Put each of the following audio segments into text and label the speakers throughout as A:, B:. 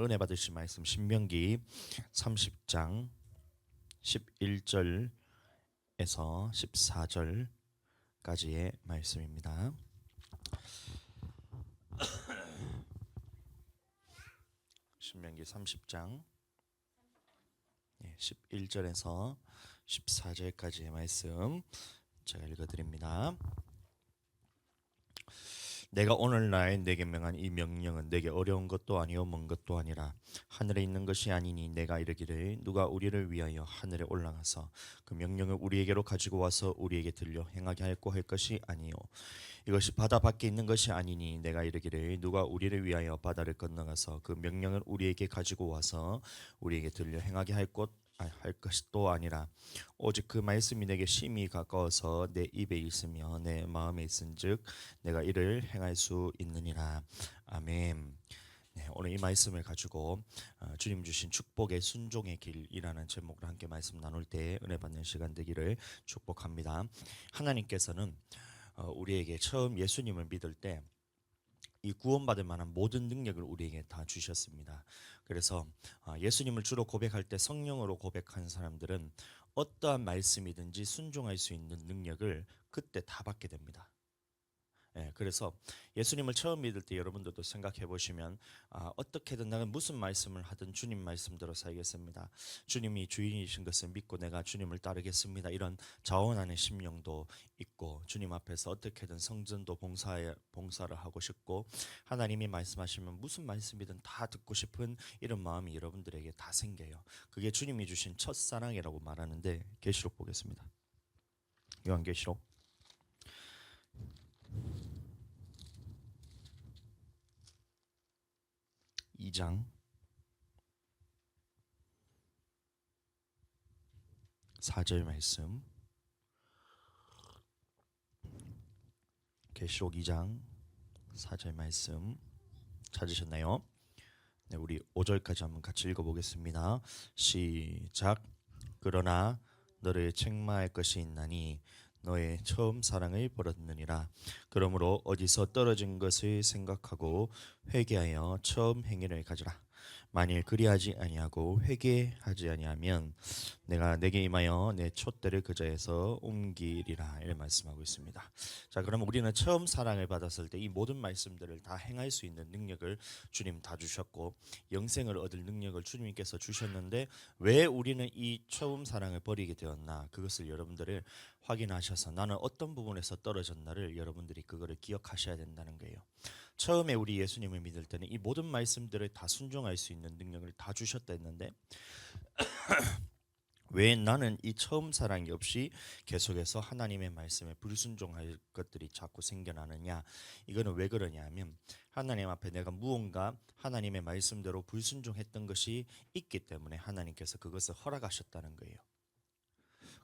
A: 오늘 은혜 받으실 말씀 신명기 30장 11절에서 14절까지의 말씀입니다. 신명기 30장 11절에서 14절까지의 말씀 제가 읽어드립니다. 내가 오늘날 내게 명한 이 명령은 내게 어려운 것도 아니요 먼 것도 아니라 하늘에 있는 것이 아니니 내가 이르기를 누가 우리를 위하여 하늘에 올라가서 그 명령을 우리에게로 가지고 와서 우리에게 들려 행하게 할고 할 것이 아니요 이것이 바다 밖에 있는 것이 아니니 내가 이르기를 누가 우리를 위하여 바다를 건너가서 그 명령을 우리에게 가지고 와서 우리에게 들려 행하게 할 것이 또 아니라 오직 그 말씀이 내게 심히 가까워서 내 입에 있으며 내 마음에 있은즉 내가 이를 행할 수 있느니라. 아멘. 네, 오늘 이 말씀을 가지고 주님 주신 축복의 순종의 길이라는 제목으로 함께 말씀 나눌 때 은혜 받는 시간 되기를 축복합니다. 하나님께서는 우리에게 처음 예수님을 믿을 때 이 구원받을 만한 모든 능력을 우리에게 다 주셨습니다. 그래서 예수님을 주로 고백할 때 성령으로 고백한 사람들은 어떠한 말씀이든지 순종할 수 있는 능력을 그때 다 받게 됩니다. 그래서 예수님을 처음 믿을 때 여러분들도 생각해 보시면 어떻게든 나는 무슨 말씀을 하든 주님 말씀대로 살겠습니다. 주님이 주인이신 것을 믿고 내가 주님을 따르겠습니다. 이런 자원하는 심령도 있고 주님 앞에서 어떻게든 성전도 봉사를 하고 싶고 하나님이 말씀하시면 무슨 말씀이든 다 듣고 싶은 이런 마음이 여러분들에게 다 생겨요. 그게 주님이 주신 첫사랑이라고 말하는데 계시록 보겠습니다. 요한계시록 2장 4절 말씀. 계시록 2장 4절 말씀 찾으셨나요? 네, 우리 5절까지 한번 같이 읽어보겠습니다. 시작. 그러나 너를 책망할 것이 있나니 너의 처음 사랑을 버렸느니라. 그러므로 어디서 떨어진 것을 생각하고 회개하여 처음 행위를 가지라. 만일 그리하지 아니하고 회개하지 아니하면 내가 내게 임하여 내 촛대를 그자에서 옮기리라. 이렇게 말씀하고 있습니다. 자, 그럼 우리는 처음 사랑을 받았을 때 이 모든 말씀들을 다 행할 수 있는 능력을 주님 다 주셨고 영생을 얻을 능력을 주님께서 주셨는데 왜 우리는 이 처음 사랑을 버리게 되었나? 그것을 여러분들을 확인하셔서 나는 어떤 부분에서 떨어졌나를 여러분들이 그거를 기억하셔야 된다는 거예요. 처음에 우리 예수님을 믿을 때는 이 모든 말씀들을 다 순종할 수 있는 능력을 다 주셨다 했는데 왜 나는 이 처음 사랑이 없이 계속해서 하나님의 말씀에 불순종할 것들이 자꾸 생겨나느냐? 이거는 왜 그러냐 하면 하나님 앞에 내가 무언가 하나님의 말씀대로 불순종했던 것이 있기 때문에 하나님께서 그것을 허락하셨다는 거예요.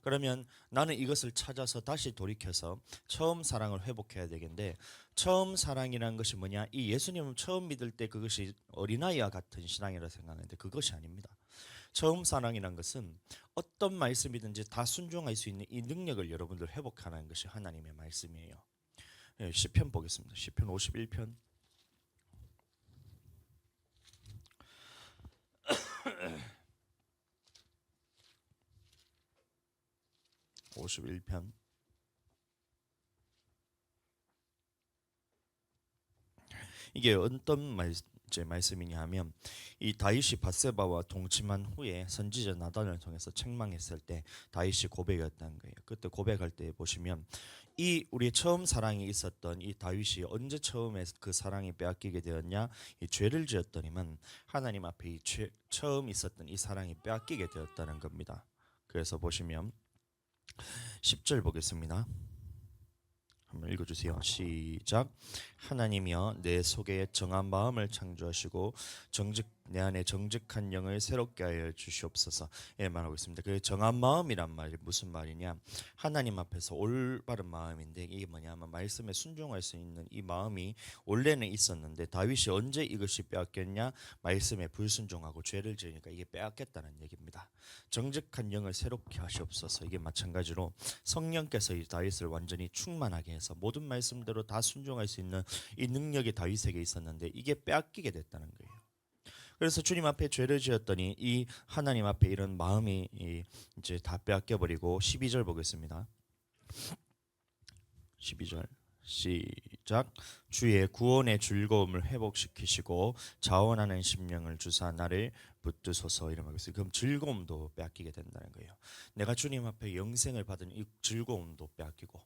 A: 그러면 나는 이것을 찾아서 다시 돌이켜서 처음 사랑을 회복해야 되겠는데 처음 사랑이라는 것이 뭐냐? 이 예수님을 처음 믿을 때 그것이 어린아이와 같은 신앙이라고 생각하는데 그것이 아닙니다. 처음 사랑이라는 것은 어떤 말씀이든지 다 순종할 수 있는 이 능력을 여러분들 회복하는 것이 하나님의 말씀이에요. 시편 보겠습니다. 시편 51편 51편 이게 어떤 말씀이냐 하면 이 다윗이 밧세바와 동침한 후에 선지자 나단을 통해서 책망했을 때 다윗이 고백이었다는 거예요. 그때 고백할 때 보시면 이 우리의 처음 사랑이 있었던 이 다윗이 언제 처음에 그 사랑이 빼앗기게 되었냐? 이 죄를 지었더니만 하나님 앞에 처음 있었던 이 사랑이 빼앗기게 되었다는 겁니다. 그래서 보시면 10절 보겠습니다. 한번 읽어주세요. 시작. 하나님이여 내 속에 정한 마음을 창조하시고 내 안에 정직한 영을 새롭게 하여 주시옵소서. 예, 말하고 있습니다. 그 정한 마음이란 말이 무슨 말이냐? 하나님 앞에서 올바른 마음인데 이게 뭐냐면 말씀에 순종할 수 있는 이 마음이 원래는 있었는데 다윗이 언제 이것이 빼앗겼냐? 말씀에 불순종하고 죄를 지으니까 이게 빼앗겼다는 얘기입니다. 정직한 영을 새롭게 하시옵소서. 이게 마찬가지로 성령께서 이 다윗을 완전히 충만하게 해서 모든 말씀대로 다 순종할 수 있는 이 능력이 다윗에게 있었는데 이게 빼앗기게 됐다는 거예요. 그래서 주님 앞에 죄를 지었더니 이 하나님 앞에 이런 마음이 이제 다 빼앗겨 버리고 12절 보겠습니다. 12절 시작. 주의 구원의 즐거움을 회복시키시고 자원하는 심령을 주사 나를 붙드소서. 이런 말이었어요. 그럼 즐거움도 빼앗기게 된다는 거예요. 내가 주님 앞에 영생을 받은 이 즐거움도 빼앗기고,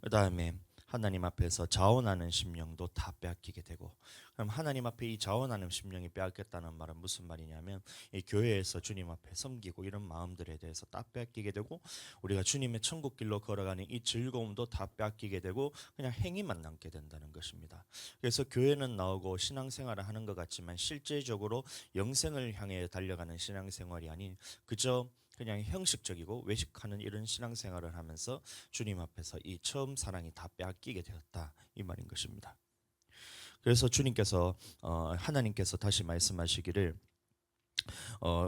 A: 그 다음에 하나님 앞에서 자원하는 심령도 다 빼앗기게 되고, 그럼 하나님 앞에 이 자원하는 심령이 빼앗겼다는 말은 무슨 말이냐면 이 교회에서 주님 앞에 섬기고 이런 마음들에 대해서 다 빼앗기게 되고, 우리가 주님의 천국 길로 걸어가는 이 즐거움도 다 빼앗기게 되고 그냥 행위만 남게 된다는 것입니다. 그래서 교회는 나오고 신앙생활을 하는 것 같지만 실제적으로 영생을 향해 달려가는 신앙생활이 아닌 그저 그냥 형식적이고 외식하는 이런 신앙생활을 하면서 주님 앞에서 이 처음 사랑이 다 빼앗기게 되었다, 이 말인 것입니다. 그래서 주님께서 하나님께서 다시 말씀하시기를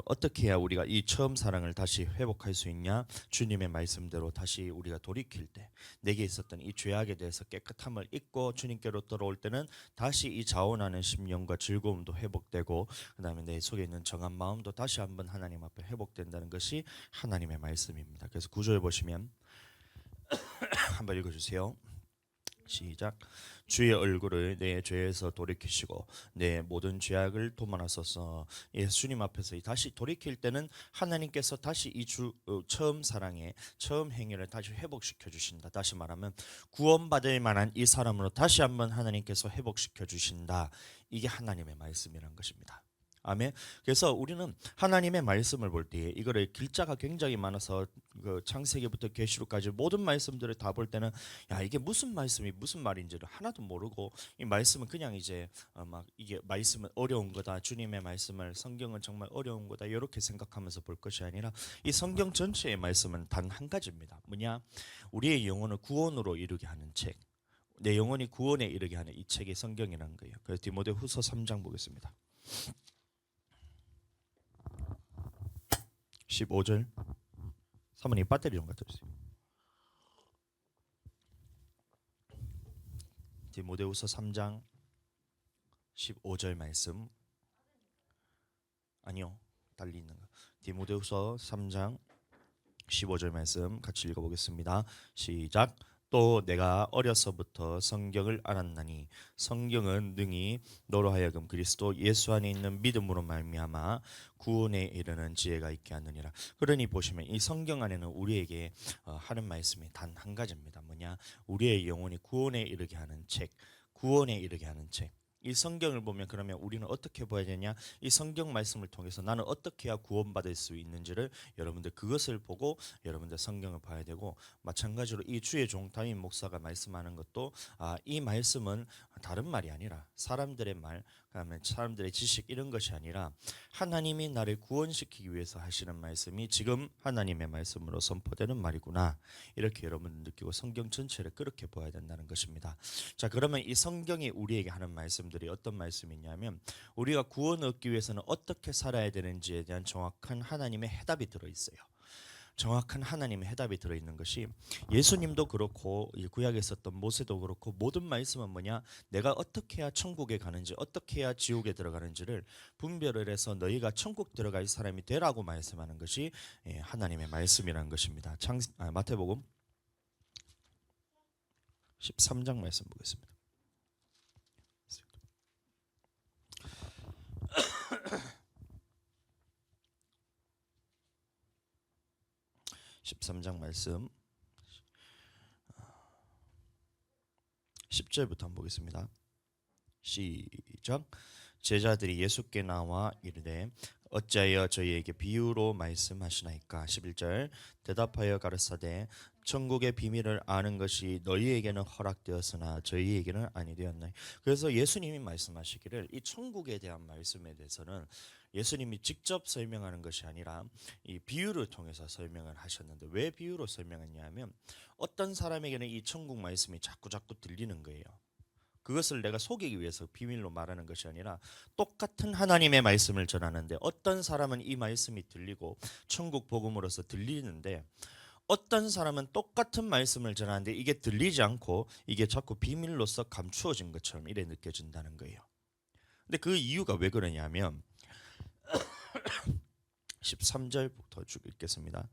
A: 어떻게 해야 우리가 이 처음 사랑을 다시 회복할 수 있냐? 주님의 말씀대로 다시 우리가 돌이킬 때 내게 있었던 이 죄악에 대해서 깨끗함을 잊고 주님께로 돌아올 때는 다시 이 자원하는 심령과 즐거움도 회복되고, 그 다음에 내 속에 있는 정한 마음도 다시 한번 하나님 앞에 회복된다는 것이 하나님의 말씀입니다. 그래서 9절 보시면 한번 읽어주세요. 시작. 주의 얼굴을 내 죄에서 돌이키시고 내 모든 죄악을 도말하소서. 예수님 앞에서 다시 돌이킬 때는 하나님께서 다시 이 처음 사랑의 처음 행위를 다시 회복시켜 주신다. 다시 말하면 구원받을 만한 이 사람으로 다시 한번 하나님께서 회복시켜 주신다. 이게 하나님의 말씀이란 것입니다. 아멘. 그래서 우리는 하나님의 말씀을 볼 때 이거를 길자가 굉장히 많아서 그 창세기부터 계시록까지 모든 말씀들을 다 볼 때는 야, 이게 무슨 말씀이 무슨 말인지를 하나도 모르고 이 말씀은 그냥 이제 막 이게 말씀은 어려운 거다, 주님의 말씀을 성경은 정말 어려운 거다 이렇게 생각하면서 볼 것이 아니라 이 성경 전체의 말씀은 단 한 가지입니다. 뭐냐? 우리의 영혼을 구원으로 이루게 하는 책, 내 영혼이 구원에 이르게 하는 이 책이 성경이라는 거예요. 그래서 디모데후서 3장 보겠습니다. 15절. 사모님 배터리 좀 갖다 주세요. 디모데후서 3장 15절 말씀. 아니요, 달리 있는 거. 디모데후서 3장 15절 말씀 같이 읽어보겠습니다. 시작. 또 내가 어려서부터 성경을 알았나니 성경은 능히 너로 하여금 그리스도 예수 안에 있는 믿음으로 말미암아 구원에 이르는 지혜가 있게 하느니라. 그러니 보시면 이 성경 안에는 우리에게 하는 말씀이 단 한 가지입니다. 뭐냐? 우리의 영혼이 구원에 이르게 하는 책, 구원에 이르게 하는 책. 이 성경을 보면 그러면 우리는 어떻게 봐야 되냐? 이 성경 말씀을 통해서 나는 어떻게 해야 구원받을 수 있는지를 여러분들 그것을 보고 여러분들 성경을 봐야 되고, 마찬가지로 이 주의 종 담임 목사가 말씀하는 것도 이 말씀은 다른 말이 아니라 사람들의 말, 그다음에 사람들의 지식 이런 것이 아니라 하나님이 나를 구원시키기 위해서 하시는 말씀이 지금 하나님의 말씀으로 선포되는 말이구나, 이렇게 여러분 느끼고 성경 전체를 그렇게 보아야 된다는 것입니다. 자, 그러면 이 성경이 우리에게 하는 말씀들이 어떤 말씀이냐면 우리가 구원을 얻기 위해서는 어떻게 살아야 되는지에 대한 정확한 하나님의 해답이 들어있어요. 정확한 하나님의 해답이 들어있는 것이 예수님도 그렇고 구약에 있었던 모세도 그렇고 모든 말씀은 뭐냐? 내가 어떻게 해야 천국에 가는지 어떻게 해야 지옥에 들어가는지를 분별을 해서 너희가 천국 들어갈 사람이 되라고 말씀하는 것이 하나님의 말씀이라는 것입니다. 마태복음 13장 말씀 보겠습니다. 13장 말씀 10절부터 한번 보겠습니다. 시작. 제자들이 예수께 나와 이르되 어찌하여 저희에게 비유로 말씀하시나이까. 11절. 대답하여 가르사대 천국의 비밀을 아는 것이 너희에게는 허락되었으나 저희에게는 아니 되었나니. 그래서 예수님이 말씀하시기를 이 천국에 대한 말씀에 대해서는 예수님이 직접 설명하는 것이 아니라 이 비유를 통해서 설명을 하셨는데, 왜 비유로 설명했냐면 어떤 사람에게는 이 천국 말씀이 자꾸 들리는 거예요. 그것을 내가 속이기 위해서 비밀로 말하는 것이 아니라 똑같은 하나님의 말씀을 전하는데 어떤 사람은 이 말씀이 들리고 천국 복음으로서 들리는데 어떤 사람은 똑같은 말씀을 전하는데 이게 들리지 않고 이게 자꾸 비밀로서 감추어진 것처럼 이래 느껴진다는 거예요. 근데 그 이유가 왜 그러냐면 13절부터 쭉 읽겠습니다.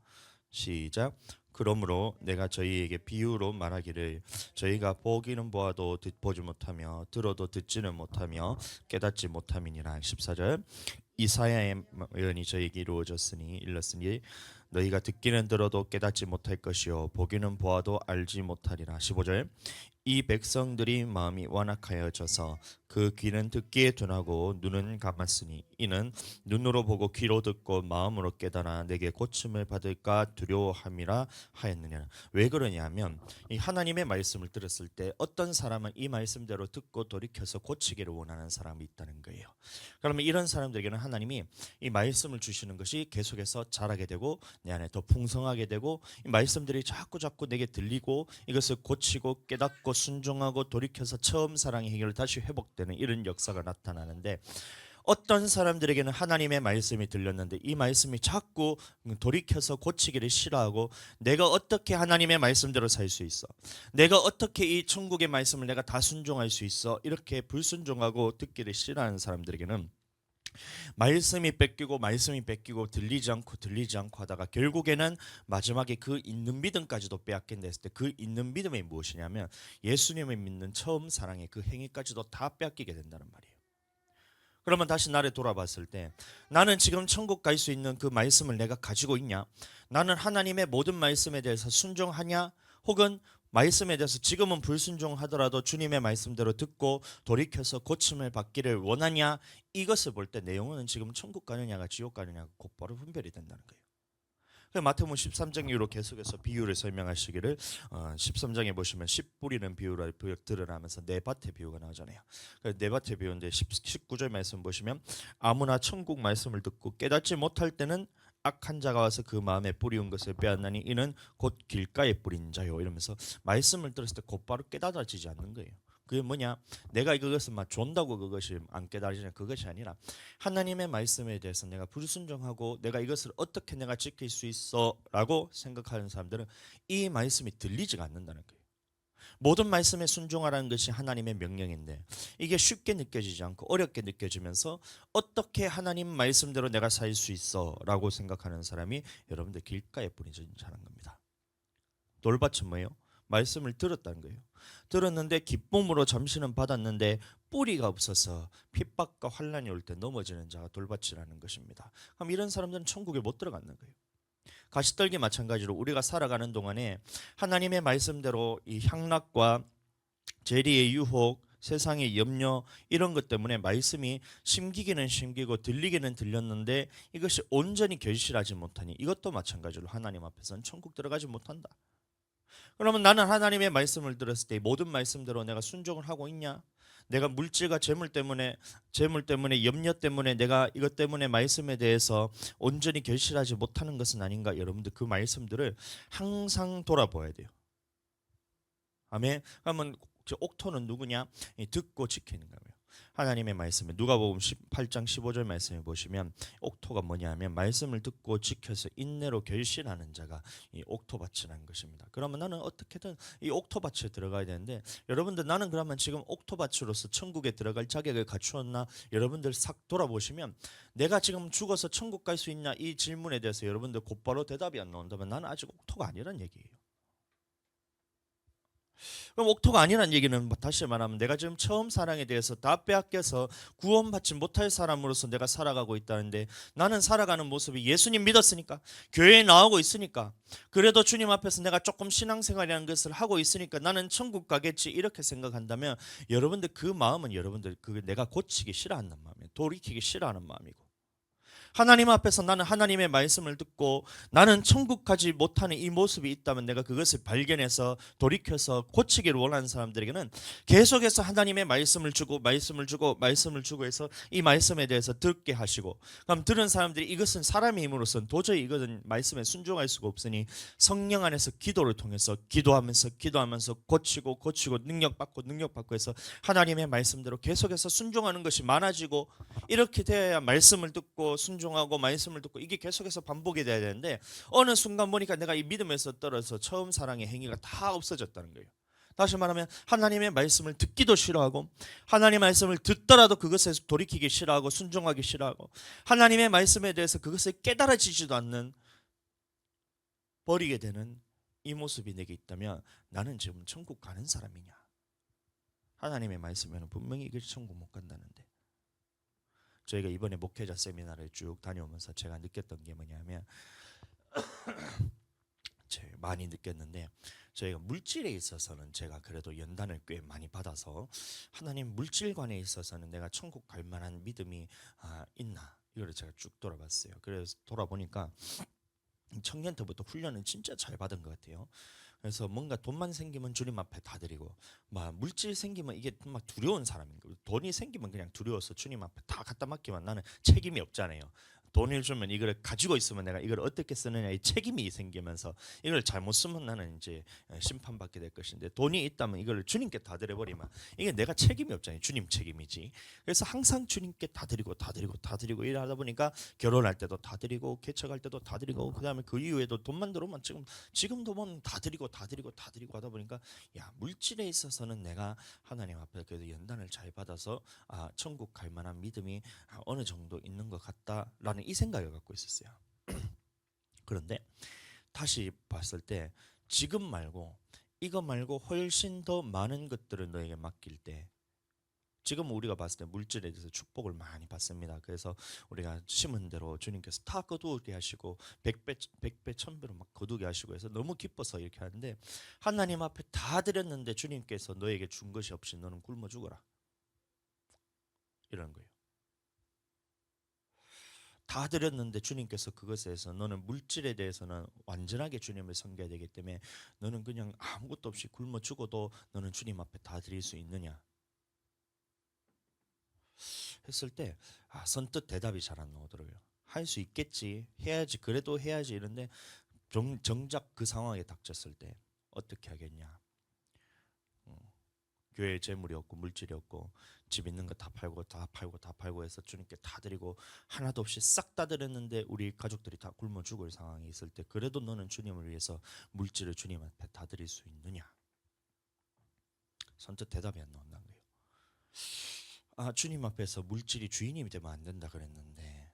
A: 시작. 그러므로 내가 저희에게 비유로 말하기를 저희가 보기는 보아도 보지 못하며 들어도 듣지는 못하며 깨닫지 못함이니라. 14절. 이사야의 예언이 저에게 이루어졌으니 일렀으니 너희가 듣기는 들어도 깨닫지 못할 것이요 보기는 보아도 알지 못하리라. 15절. 이 백성들이 마음이 완악하여져서 그 귀는 듣기에 둔하고 눈은 감았으니 이는 눈으로 보고 귀로 듣고 마음으로 깨달아 내게 고침을 받을까 두려워함이라 하였느냐. 왜 그러냐면 이 하나님의 말씀을 들었을 때 어떤 사람은 이 말씀대로 듣고 돌이켜서 고치기를 원하는 사람이 있다는 거예요. 그러면 이런 사람들에게는 하나님이 이 말씀을 주시는 것이 계속해서 자라게 되고 내 안에 더 풍성하게 되고 이 말씀들이 자꾸 내게 들리고 이것을 고치고 깨닫고 순종하고 돌이켜서 처음 사랑의 행위를 다시 회복되는 이런 역사가 나타나는데, 어떤 사람들에게는 하나님의 말씀이 들렸는데 이 말씀이 자꾸 돌이켜서 고치기를 싫어하고 내가 어떻게 하나님의 말씀대로 살 수 있어, 내가 어떻게 이 천국의 말씀을 내가 다 순종할 수 있어, 이렇게 불순종하고 듣기를 싫어하는 사람들에게는 말씀이 뺏기고 들리지 않고 하다가 결국에는 마지막에 그 있는 믿음까지도 빼앗긴다 했을 때 그 있는 믿음이 무엇이냐면 예수님을 믿는 처음 사랑의 그 행위까지도 다 빼앗기게 된다는 말이에요. 그러면 다시 나를 돌아봤을 때 나는 지금 천국 갈 수 있는 그 말씀을 내가 가지고 있냐? 나는 하나님의 모든 말씀에 대해서 순종하냐? 혹은 말씀에 대해서 지금은 불순종하더라도 주님의 말씀대로 듣고 돌이켜서 고침을 받기를 원하냐? 이것을 볼 때 내 영혼은 지금 천국 가느냐가 지옥 가느냐가 곧바로 분별이 된다는 거예요. 마태복음 13장 이후로 계속해서 비유를 설명하시기를 13장에 보시면 씨 뿌리는 비유를 들으라면서 네 밭의 비유가 나오잖아요. 네 밭의 비유인데 19절 말씀 보시면 아무나 천국 말씀을 듣고 깨닫지 못할 때는 악한 자가 와서 그 마음에 뿌리운 것을 빼앗나니 이는 곧 길가에 뿌린 자요. 이러면서 말씀을 들었을 때 곧바로 깨닫아지지 않는 거예요. 그게 뭐냐? 내가 그것을 막 존다고 그것이 안 깨달아지냐, 그것이 아니라 하나님의 말씀에 대해서 내가 불순종하고 내가 이것을 어떻게 내가 지킬 수 있어 라고 생각하는 사람들은 이 말씀이 들리지가 않는다는 거예요. 모든 말씀에 순종하라는 것이 하나님의 명령인데 이게 쉽게 느껴지지 않고 어렵게 느껴지면서 어떻게 하나님 말씀대로 내가 살 수 있어 라고 생각하는 사람이 여러분들 길가에 뿌려진 자라는 겁니다. 돌밭은 뭐예요? 말씀을 들었다는 거예요. 들었는데 기쁨으로 잠시는 받았는데 뿌리가 없어서 핍박과 환난이 올 때 넘어지는 자가 돌밭이라는 것입니다. 그럼 이런 사람들은 천국에 못 들어가는 거예요. 가시떨기 마찬가지로 우리가 살아가는 동안에 하나님의 말씀대로 이 향락과 재리의 유혹, 세상의 염려 이런 것 때문에 말씀이 심기기는 심기고 들리기는 들렸는데 이것이 온전히 결실하지 못하니 이것도 마찬가지로 하나님 앞에서는 천국 들어가지 못한다. 그러면 나는 하나님의 말씀을 들었을 때 모든 말씀대로 내가 순종을 하고 있냐? 내가 물질과 재물 때문에 염려 때문에 내가 이것 때문에 말씀에 대해서 온전히 결실하지 못하는 것은 아닌가? 여러분들 그 말씀들을 항상 돌아봐야 돼요. 아멘. 그러면 저 옥토는 누구냐? 듣고 지키는 거예요. 하나님의 말씀에 누가복음 18장 15절 말씀에 보시면 옥토가 뭐냐면 말씀을 듣고 지켜서 인내로 결실하는 자가 이 옥토밭이라는 것입니다. 그러면 나는 어떻게든 이 옥토밭에 들어가야 되는데 여러분들 나는 그러면 지금 옥토밭으로서 천국에 들어갈 자격을 갖추었나? 여러분들 싹 돌아보시면 내가 지금 죽어서 천국 갈 수 있냐? 이 질문에 대해서 여러분들 곧바로 대답이 안 나온다면 나는 아직 옥토가 아니란 얘기예요. 그럼 옥토가 아니란 얘기는 다시 말하면 내가 지금 처음 사랑에 대해서 다 빼앗겨서 구원받지 못할 사람으로서 내가 살아가고 있다는데 나는 살아가는 모습이 예수님 믿었으니까 교회에 나오고 있으니까 그래도 주님 앞에서 내가 조금 신앙생활이라는 것을 하고 있으니까 나는 천국 가겠지 이렇게 생각한다면 여러분들 그 마음은 여러분들 그 내가 고치기 싫어하는 마음이에요. 돌이키기 싫어하는 마음이고 하나님 앞에서 나는 하나님의 말씀을 듣고 나는 천국 가지 못하는 이 모습이 있다면 내가 그것을 발견해서 돌이켜서 고치기를 원하는 사람들에게는 계속해서 하나님의 말씀을 주고 해서 이 말씀에 대해서 듣게 하시고 그럼 들은 사람들이 이것은 사람의 힘으로서는 도저히 이것은 말씀에 순종할 수가 없으니 성령 안에서 기도를 통해서 기도하면서 고치고 능력받고 해서 하나님의 말씀대로 계속해서 순종하는 것이 많아지고 이렇게 돼야 말씀을 듣고 순종하고 말씀을 듣고 이게 계속해서 반복이 돼야 되는데 어느 순간 보니까 내가 이 믿음에서 떨어져 처음 사랑의 행위가 다 없어졌다는 거예요. 다시 말하면 하나님의 말씀을 듣기도 싫어하고 하나님의 말씀을 듣더라도 그것에서 돌이키기 싫어하고 순종하기 싫어하고 하나님의 말씀에 대해서 그것을 깨달아지지도 않는 버리게 되는 이 모습이 내게 있다면 나는 지금 천국 가는 사람이냐? 하나님의 말씀에는 분명히 이걸 천국 못 간다는데 저희가 이번에 목회자 세미나를 쭉 다녀오면서 제가 느꼈던 게 뭐냐면 제가 많이 느꼈는데 저희가 물질에 있어서는 제가 그래도 연단을 꽤 많이 받아서 하나님 물질관에 있어서는 내가 천국 갈 만한 믿음이 있나 이걸 제가 쭉 돌아봤어요. 그래서 돌아보니까 청년 때부터 훈련은 진짜 잘 받은 것 같아요. 그래서 뭔가 돈만 생기면 주님 앞에 다 드리고 막 물질 생기면 이게 막 두려운 사람인 거예요. 돈이 생기면 그냥 두려워서 주님 앞에 다 갖다 맡기면 나는 책임이 없잖아요. 돈을 주면 이걸 가지고 있으면 내가 이걸 어떻게 쓰느냐 이 책임이 생기면서 이걸 잘못 쓰면 나는 이제 심판받게 될 것인데 돈이 있다면 이걸 주님께 다 드려버리면 이게 내가 책임이 없잖아요. 주님 책임이지. 그래서 항상 주님께 다 드리고 다 드리고 다 드리고 일하다 보니까 결혼할 때도 다 드리고 개척할 때도 다 드리고 그다음에 그 이후에도 돈만 들어오면 지금도 보면 다 드리고 다 드리고 다 드리고 하다 보니까 야 물질에 있어서는 내가 하나님 앞에 그래도 연단을 잘 받아서 천국 갈 만한 믿음이 어느 정도 있는 것 같다라는 이 생각을 갖고 있었어요. 그런데 다시 봤을 때 지금 말고 이거 말고 훨씬 더 많은 것들을 너에게 맡길 때 지금 우리가 봤을 때 물질에 대해서 축복을 많이 받습니다. 그래서 우리가 심은 대로 주님께서 다 거두게 하시고 백배 천배로 막 거두게 하시고 해서 너무 기뻐서 이렇게 하는데 하나님 앞에 다 드렸는데 주님께서 너에게 준 것이 없이 너는 굶어 죽어라 이런 거예요. 다 드렸는데 주님께서 그것에 대해서 너는 물질에 대해서는 완전하게 주님을 섬겨야 되기 때문에 너는 그냥 아무것도 없이 굶어 죽어도 너는 주님 앞에 다 드릴 수 있느냐 했을 때 선뜻 대답이 잘 안 나오더라고요. 할 수 있겠지 해야지 그래도 해야지 이런데 정작 그 상황에 닥쳤을 때 어떻게 하겠냐. 교회에 재물이 없고 물질이 없고 집 있는 거 다 팔고 다 팔고 다 팔고 해서 주님께 다 드리고 하나도 없이 싹 다 드렸는데 우리 가족들이 다 굶어 죽을 상황이 있을 때 그래도 너는 주님을 위해서 물질을 주님 앞에 다 드릴 수 있느냐. 선뜻 대답이 안 나온다는 거예요. 주님 앞에서 물질이 주인이 되면 안 된다 그랬는데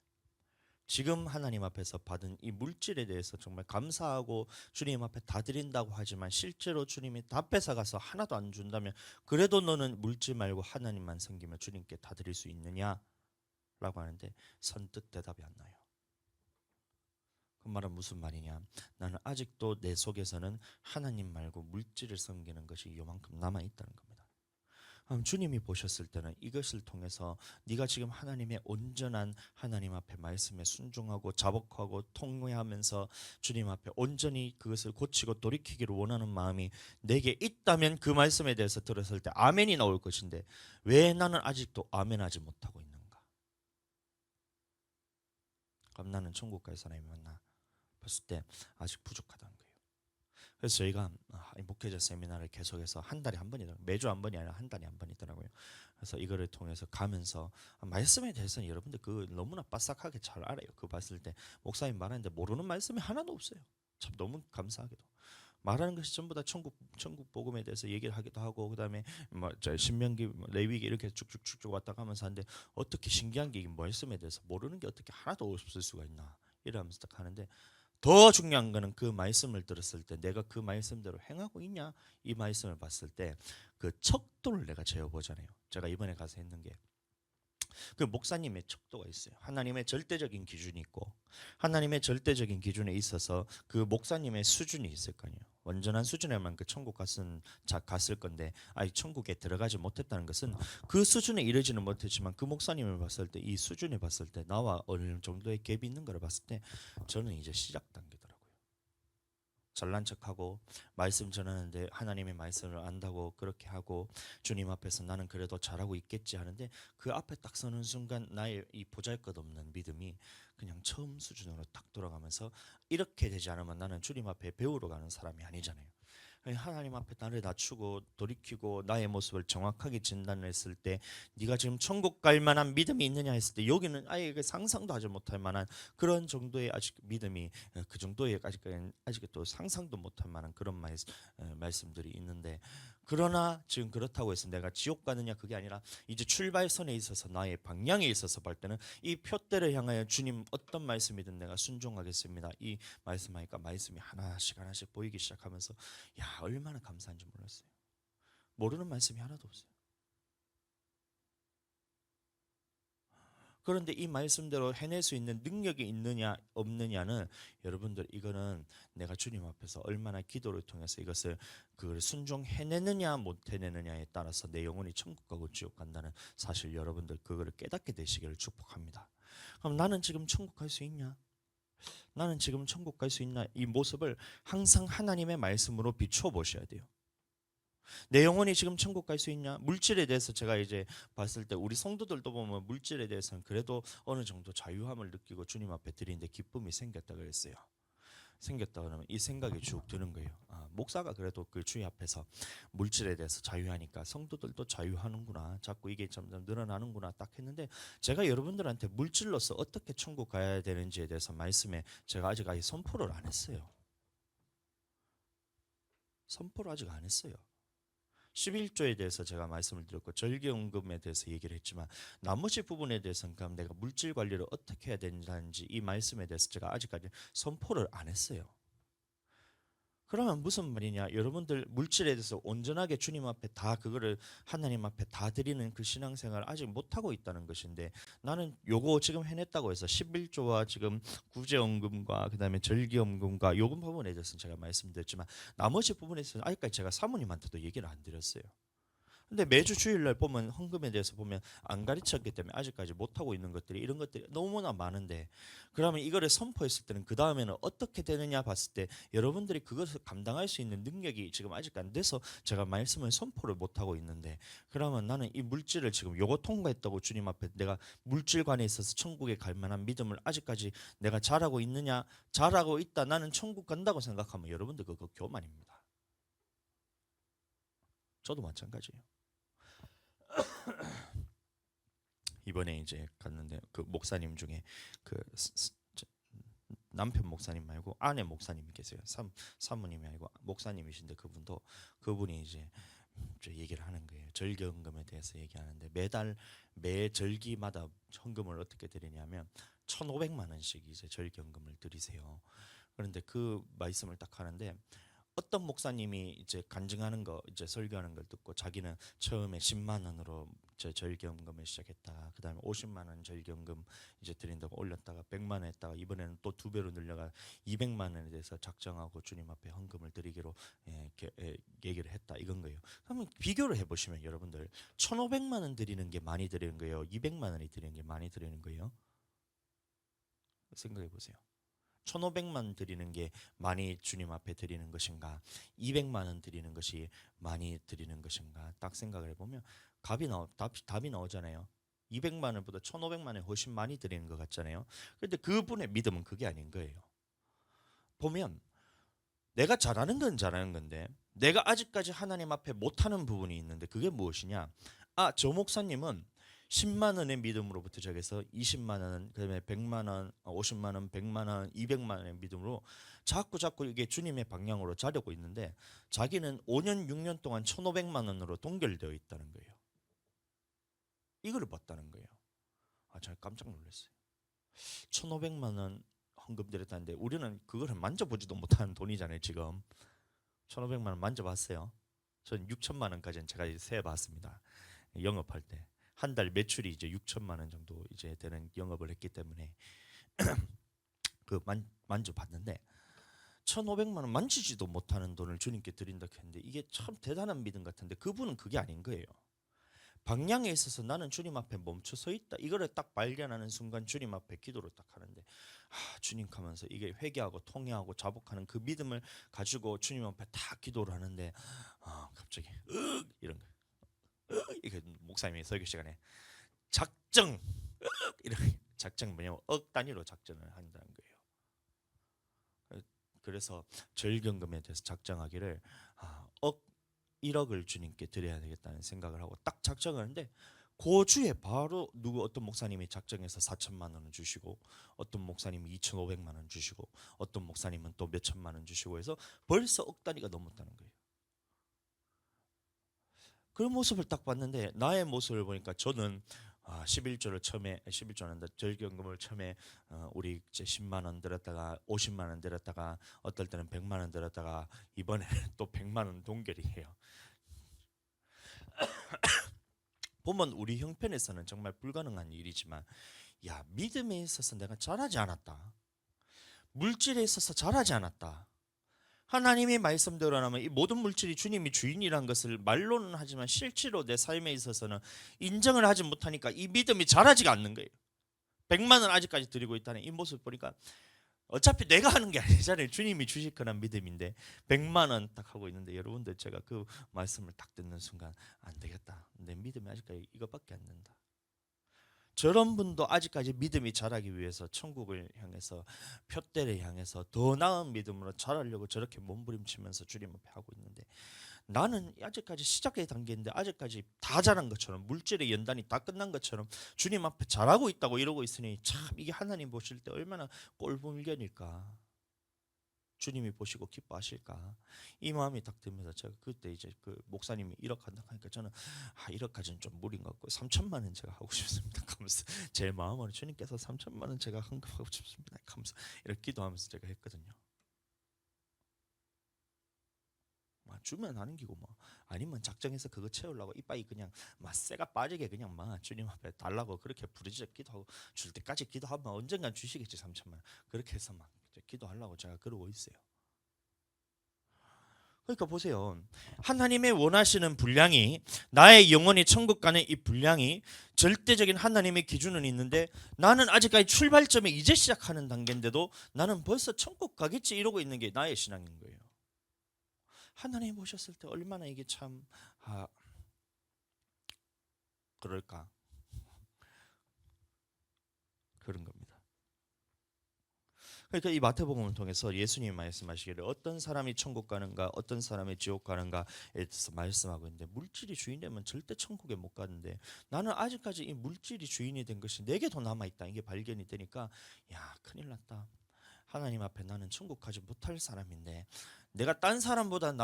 A: 지금 하나님 앞에서 받은 이 물질에 대해서 정말 감사하고 주님 앞에 다 드린다고 하지만 실제로 주님이 다 뺏어가서 하나도 안 준다면 그래도 너는 물질 말고 하나님만 섬기며 주님께 다 드릴 수 있느냐? 라고 하는데 선뜻 대답이 안 나요. 그 말은 무슨 말이냐? 나는 아직도 내 속에서는 하나님 말고 물질을 섬기는 것이 요만큼 남아있다는 겁니다. 주님이 보셨을 때는 이것을 통해서 네가 지금 하나님의 온전한 하나님 앞에 말씀에 순종하고 자복하고 통회하면서 주님 앞에 온전히 그것을 고치고 돌이키기를 원하는 마음이 내게 있다면 그 말씀에 대해서 들었을 때 아멘이 나올 것인데 왜 나는 아직도 아멘하지 못하고 있는가? 그럼 나는 천국 갈 사람이 맞나? 봤을 때 아직 부족하다는 거예요. 그래서 저희가 목회자 세미나를 계속해서 한 달에 한 번이더라고요. 매주 한 번이 아니라 한 달에 한 번이더라고요. 그래서 이거를 통해서 가면서 말씀에 대해서는 여러분들 그 너무나 빠삭하게 잘 알아요. 그거 봤을 때 목사님 말하는데 모르는 말씀이 하나도 없어요. 참 너무 감사하게도. 말하는 것이 전부 다 천국 복음에 대해서 얘기를 하기도 하고 그다음에 신명기 레위기 이렇게 쭉쭉쭉쭉 왔다 가면서 하는데 어떻게 신기한 게 이 말씀에 대해서 모르는 게 어떻게 하나도 없을 수가 있나 이러면서 딱 하는데 더 중요한 거는 그 말씀을 들었을 때 내가 그 말씀대로 행하고 있냐 이 말씀을 봤을 때 그 척도를 내가 재어보잖아요. 제가 이번에 가서 했는 게 그 목사님의 척도가 있어요. 하나님의 절대적인 기준이 있고 하나님의 절대적인 기준에 있어서 그 목사님의 수준이 있을 거 아니에요. 완전한 수준에만 그 천국 갔을 건데 천국에 들어가지 못했다는 것은 그 수준에 이르지는 못했지만 그 목사님을 봤을 때 이 수준에 봤을 때 나와 어느 정도의 갭이 있는 걸 봤을 때 저는 이제 시작 단계더라고요. 잘난 척하고 말씀 전하는데 하나님의 말씀을 안다고 그렇게 하고 주님 앞에서 나는 그래도 잘하고 있겠지 하는데 그 앞에 딱 서는 순간 나의 이 보잘것없는 믿음이 그냥 처음 수준으로 딱 돌아가면서 이렇게 되지 않으면 나는 주님 앞에 배우러 가는 사람이 아니잖아요. 하나님 앞에 나를 낮추고 돌이키고 나의 모습을 정확하게 진단했을 때 네가 지금 천국 갈 만한 믿음이 있느냐 했을 때 여기는 아예 상상도 하지 못할 만한 그런 정도의 아직 믿음이 그 정도의 아직 또 상상도 못할 만한 그런 말씀들이 있는데 그러나 지금 그렇다고 해서 내가 지옥 가느냐 그게 아니라 이제 출발선에 있어서 나의 방향에 있어서 볼 때는 이 표대를 향하여 주님 어떤 말씀이든 내가 순종하겠습니다. 이 말씀하니까 말씀이 하나씩 하나씩 보이기 시작하면서 야 얼마나 감사한지 몰랐어요. 모르는 말씀이 하나도 없어요. 그런데 이 말씀대로 해낼 수 있는 능력이 있느냐 없느냐는 여러분들 이거는 내가 주님 앞에서 얼마나 기도를 통해서 이것을 그걸 순종해내느냐 못 해내느냐에 따라서 내 영혼이 천국 가고 지옥 간다는 사실 여러분들 그거를 깨닫게 되시기를 축복합니다. 그럼 나는 지금 천국 갈 수 있냐? 나는 지금 천국 갈 수 있나? 이 모습을 항상 하나님의 말씀으로 비춰 보셔야 돼요. 내 영혼이 지금 천국 갈 수 있냐? 물질에 대해서 제가 이제 봤을 때 우리 성도들도 보면 물질에 대해서는 그래도 어느 정도 자유함을 느끼고 주님 앞에 드리는데 기쁨이 생겼다 그랬어요. 생겼다 그러면 이 생각이 쭉 드는 거예요. 목사가 그래도 그 주의 앞에서 물질에 대해서 자유하니까 성도들도 자유하는구나. 자꾸 이게 점점 늘어나는구나 딱 했는데 제가 여러분들한테 물질로서 어떻게 천국 가야 되는지에 대해서 말씀에 제가 아직 선포를 안 했어요. 선포를 아직 안 했어요. 11조에 대해서 제가 말씀을 드렸고 절기연금에 대해서 얘기를 했지만 나머지 부분에 대해서는 그럼 내가 물질 관리를 어떻게 해야 되는지 이 말씀에 대해서 제가 아직까지 선포를 안 했어요. 그러면 무슨 말이냐? 여러분들 물질에 대해서 온전하게 주님 앞에 다 그거를 하나님 앞에 다 드리는 그 신앙생활을 아직 못하고 있다는 것인데 나는 요거 지금 해냈다고 해서 11조와 지금 구제연금과 그다음에 절기연금과 요금 부분에 대해서는 제가 말씀드렸지만 나머지 부분에 대해서는 아직까지 제가 사모님한테도 얘기를 안 드렸어요. 근데 매주 주일날 보면 헌금에 대해서 보면 안 가르쳤기 때문에 아직까지 못하고 있는 것들이 이런 것들이 너무나 많은데 그러면 이거를 선포했을 때는 그 다음에는 어떻게 되느냐 봤을 때 여러분들이 그것을 감당할 수 있는 능력이 지금 아직 안 돼서 제가 말씀을 선포를 못하고 있는데 그러면 나는 이 물질을 지금 요거 통과했다고 주님 앞에 내가 물질관에 있어서 천국에 갈 만한 믿음을 아직까지 내가 잘하고 있느냐 잘하고 있다 나는 천국 간다고 생각하면 여러분들 그거 교만입니다. 저도 마찬가지예요. 이번에 이제 갔는데 그 목사님 중에 그 남편 목사님 말고 아내 목사님이 계세요. 사모님이 아니고 목사님이신데 그분이 이제 얘기를 하는 거예요. 절기헌금에 대해서 얘기하는데 매달 매 절기마다 헌금을 어떻게 드리냐면 1,500만 원씩 이제 절기헌금을 드리세요. 그런데 그 말씀을 딱 하는데 어떤 목사님이 이제 간증하는 거 이제 설교하는 걸 듣고 자기는 처음에 10만 원으로 절기연금을 시작했다. 그다음에 50만 원 절기연금 이제 드린다고 올렸다가 100만 원 했다가 이번에는 또 2배로 늘려가 200만 원에 대해서 작정하고 주님 앞에 헌금을 드리기로 얘기를 했다. 이건 거예요. 그러면 비교를 해 보시면 여러분들 1,500만 원 드리는 게 많이 드리는 거예요. 200만 원이 드리는 게 많이 드리는 거예요. 생각해 보세요. 1,500만 드리는 게 많이 주님 앞에 드리는 것인가 200만 원 드리는 것이 많이 드리는 것인가 딱 생각을 해보면 답이 나오잖아요. 200만 원보다 1,500만 원이 훨씬 많이 드리는 것 같잖아요. 그런데 그분의 믿음은 그게 아닌 거예요. 보면 내가 잘하는 건 잘하는 건데 내가 아직까지 하나님 앞에 못하는 부분이 있는데 그게 무엇이냐? 저 목사님은 10만 원의 믿음으로부터 시작해서 20만 원, 그다음에 100만 원, 50만 원, 100만 원, 200만 원의 믿음으로 자꾸 이게 주님의 방향으로 자려고 있는데 자기는 5년, 6년 동안 1,500만 원으로 동결되어 있다는 거예요. 이걸 봤다는 거예요. 제가 깜짝 놀랐어요. 1,500만 원 헌금 드렸다는데 우리는 그거를 만져보지도 못하는 돈이잖아요. 지금 1,500만 원 만져봤어요. 전 6천만 원까지는 제가 세봤습니다. 영업할 때. 한 달 매출이 이제 6천만 원 정도 이제 되는 영업을 했기 때문에 그 만져봤는데 1,500만 원 만지지도 못하는 돈을 주님께 드린다 했는데 이게 참 대단한 믿음 같은데 그분은 그게 아닌 거예요. 방향에 있어서 나는 주님 앞에 멈춰 서 있다. 이거를 딱 발견하는 순간 주님 앞에 기도를 딱 하는데 주님 하면서 이게 회개하고 통회하고 자복하는 그 믿음을 가지고 주님 앞에 다 기도를 하는데 갑자기 이런 거. 이게 목사님이 설교 시간에 작정 이런 작정 뭐냐면 억 단위로 작전을 한다는 거예요. 그래서 절경금에 대해서 작정하기를 억 1억을 주님께 드려야 되겠다는 생각을 하고 딱 작정을 하는데 그 주에 바로 어떤 목사님이 작정해서 4천만 원을 주시고 어떤 목사님이 2,500만 원 주시고 어떤 목사님은 또 몇 천만 원 주시고 해서 벌써 억 단위가 넘었다는 거예요. 그 모습을 딱 봤는데 나의 모습을 보니까 저는 11조를 처음에 11조는 절경금을 처음에 우리 이제 10만 원 들었다가 50만 원 들었다가 어떨 때는 100만 원 들었다가 이번에 또 100만 원 동결이 해요. 보면 우리 형편에서는 정말 불가능한 일이지만 믿음에 있어서 내가 잘하지 않았다. 물질에 있어서 잘하지 않았다. 하나님의 말씀대로라면 이 모든 물질이 주님이 주인이라는 것을 말로는 하지만 실제로 내 삶에 있어서는 인정을 하지 못하니까 이 믿음이 자라지가 않는 거예요. 100만 원 아직까지 드리고 있다는 이 모습 보니까 어차피 내가 하는 게 아니잖아요. 주님이 주실 거란 믿음인데 100만 원 딱 하고 있는데 여러분들 제가 그 말씀을 딱 듣는 순간 안 되겠다. 내 믿음이 아직까지 이거밖에 안 된다. 저런 분도 아직까지 믿음이 자라기 위해서 천국을 향해서 표대를 향해서 더 나은 믿음으로 자라려고 저렇게 몸부림치면서 주님 앞에 하고 있는데 나는 아직까지 시작의 단계인데 아직까지 다 자란 것처럼 물질의 연단이 다 끝난 것처럼 주님 앞에 잘하고 있다고 이러고 있으니 참 이게 하나님 보실 때 얼마나 꼴불견일까. 주님이 보시고 기뻐하실까 이 마음이 딱 들면서 제가 그때 이제 그 목사님이 1억 한다 하니까 저는 1억까지는 좀 무리인 것 같고 3천만 원 제가 하고 싶습니다 하면서 제 마음으로 주님께서 3천만 원 제가 헌금하고 싶습니다 하면서 이렇게 기도하면서 제가 했거든요. 주면 하는 기고 아니면 작정해서 그거 채우려고 이빠이 그냥 쇠가 빠지게 그냥 주님 앞에 달라고 그렇게 부르짖어 기도하고 줄 때까지 기도하면 언젠간 주시겠지 3천만 원 그렇게 해서 기도하려고 제가 그러고 있어요. 그러니까 보세요. 하나님의 원하시는 분량이 나의 영혼이 천국 가는 이 분량이 절대적인 하나님의 기준은 있는데 나는 아직까지 출발점에 이제 시작하는 단계인데도 나는 벌써 천국 가겠지 이러고 있는 게 나의 신앙인 거예요. 하나님 보셨을 때 얼마나 이게 참 그럴까 그런 겁니다. 그러니까 이 마태복음을 통해서 예수님이 말씀하시기를 어떤 사람이 천국 가는가 어떤 사람이 지옥 가는가에 대해서 말씀하고 있는데 물질이 주인되면 절대 천국에 못 가는데 나는 아직까지 이 물질이 주인이 된 것이 내게 더 남아있다 이게 발견이 되니까 큰일 났다. 하나님 앞에 나는 천국 가지 못할 사람인데 내가 딴 사람보다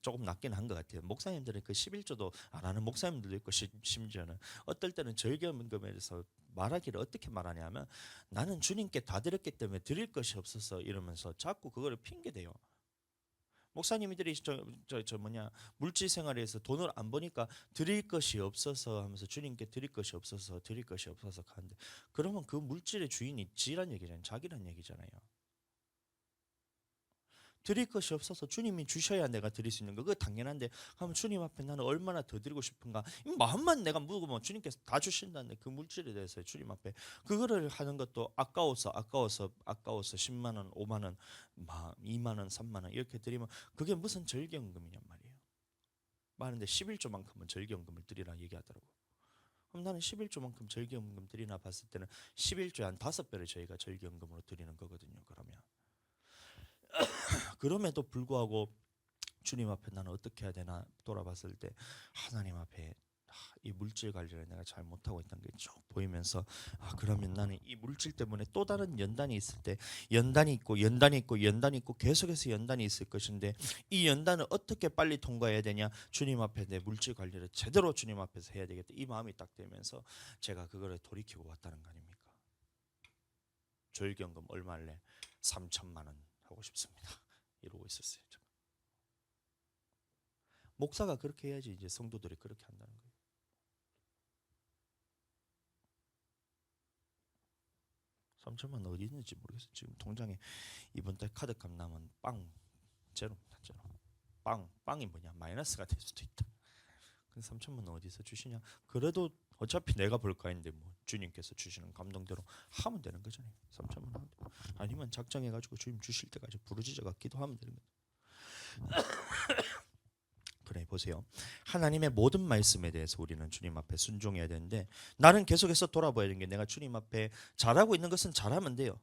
A: 조금 낫긴 한 것 같아요. 목사님들은 그 11조도 안 하는 목사님들도 있고 심지어는 어떨 때는 절경금에 대해서 말하기를 어떻게 말하냐면 나는 주님께 다 드렸기 때문에 드릴 것이 없어서 이러면서 자꾸 그거를 핑계대요. 목사님들이 물질 생활에서 돈을 안 버니까 드릴 것이 없어서 하면서 주님께 드릴 것이 없어서 하는데 그러면 그 물질의 주인이 지란 얘기잖아요. 자기란 얘기잖아요. 드릴 것이 없어서 주님이 주셔야 내가 드릴 수 있는 거 그거 당연한데 하면 주님 앞에 나는 얼마나 더 드리고 싶은가 이 마음만 내가 묵으면 주님께서 다 주신다는데 그 물질에 대해서 주님 앞에 그거를 하는 것도 아까워서 10만 원 5만 원 2만 원 3만 원 이렇게 드리면 그게 무슨 절경금이냔 말이에요. 많은데 11조만큼은 절경금을 드리라 얘기하더라고. 그럼 나는 11조만큼 절경금 드리나 봤을 때는 11조에 한 5배를 저희가 절경금으로 드리는 거거든요. 그럼에도 불구하고 주님 앞에 나는 어떻게 해야 되나 돌아봤을 때 하나님 앞에 이 물질 관리를 내가 잘 못하고 있다는 게 쭉 보이면서 그러면 나는 이 물질 때문에 또 다른 연단이 있을 때 연단이 있고 계속해서 연단이 있을 것인데 이 연단을 어떻게 빨리 통과해야 되냐 주님 앞에 내 물질 관리를 제대로 주님 앞에서 해야 되겠다 이 마음이 딱 되면서 제가 그거를 돌이키고 왔다는 거 아닙니까? 절경금 얼마 할래? 3천만 원 하고 싶습니다 이러고 있었어요. 목사가 그렇게 해야지 이제 성도들이 그렇게 한다는 거예요. 3천만 어디 있는지 모르겠어요. 지금 통장에 이번 달 카드값 남은 제로입니다. 제로. 빵이 뭐냐 마이너스가 될 수도 있다. 근데 3천만 어디서 주시냐? 그래도 어차피 내가 벌 거 아닌데 주님께서 주시는 감동대로 하면 되는 거잖아요. 3천만 아니면 작정해가지고 주님 주실 때까지 부르짖어가 기도하면 되는 거죠. 그래 보세요. 하나님의 모든 말씀에 대해서 우리는 주님 앞에 순종해야 되는데 나는 계속해서 돌아봐야 되는 게 내가 주님 앞에 잘하고 있는 것은 잘하면 돼요.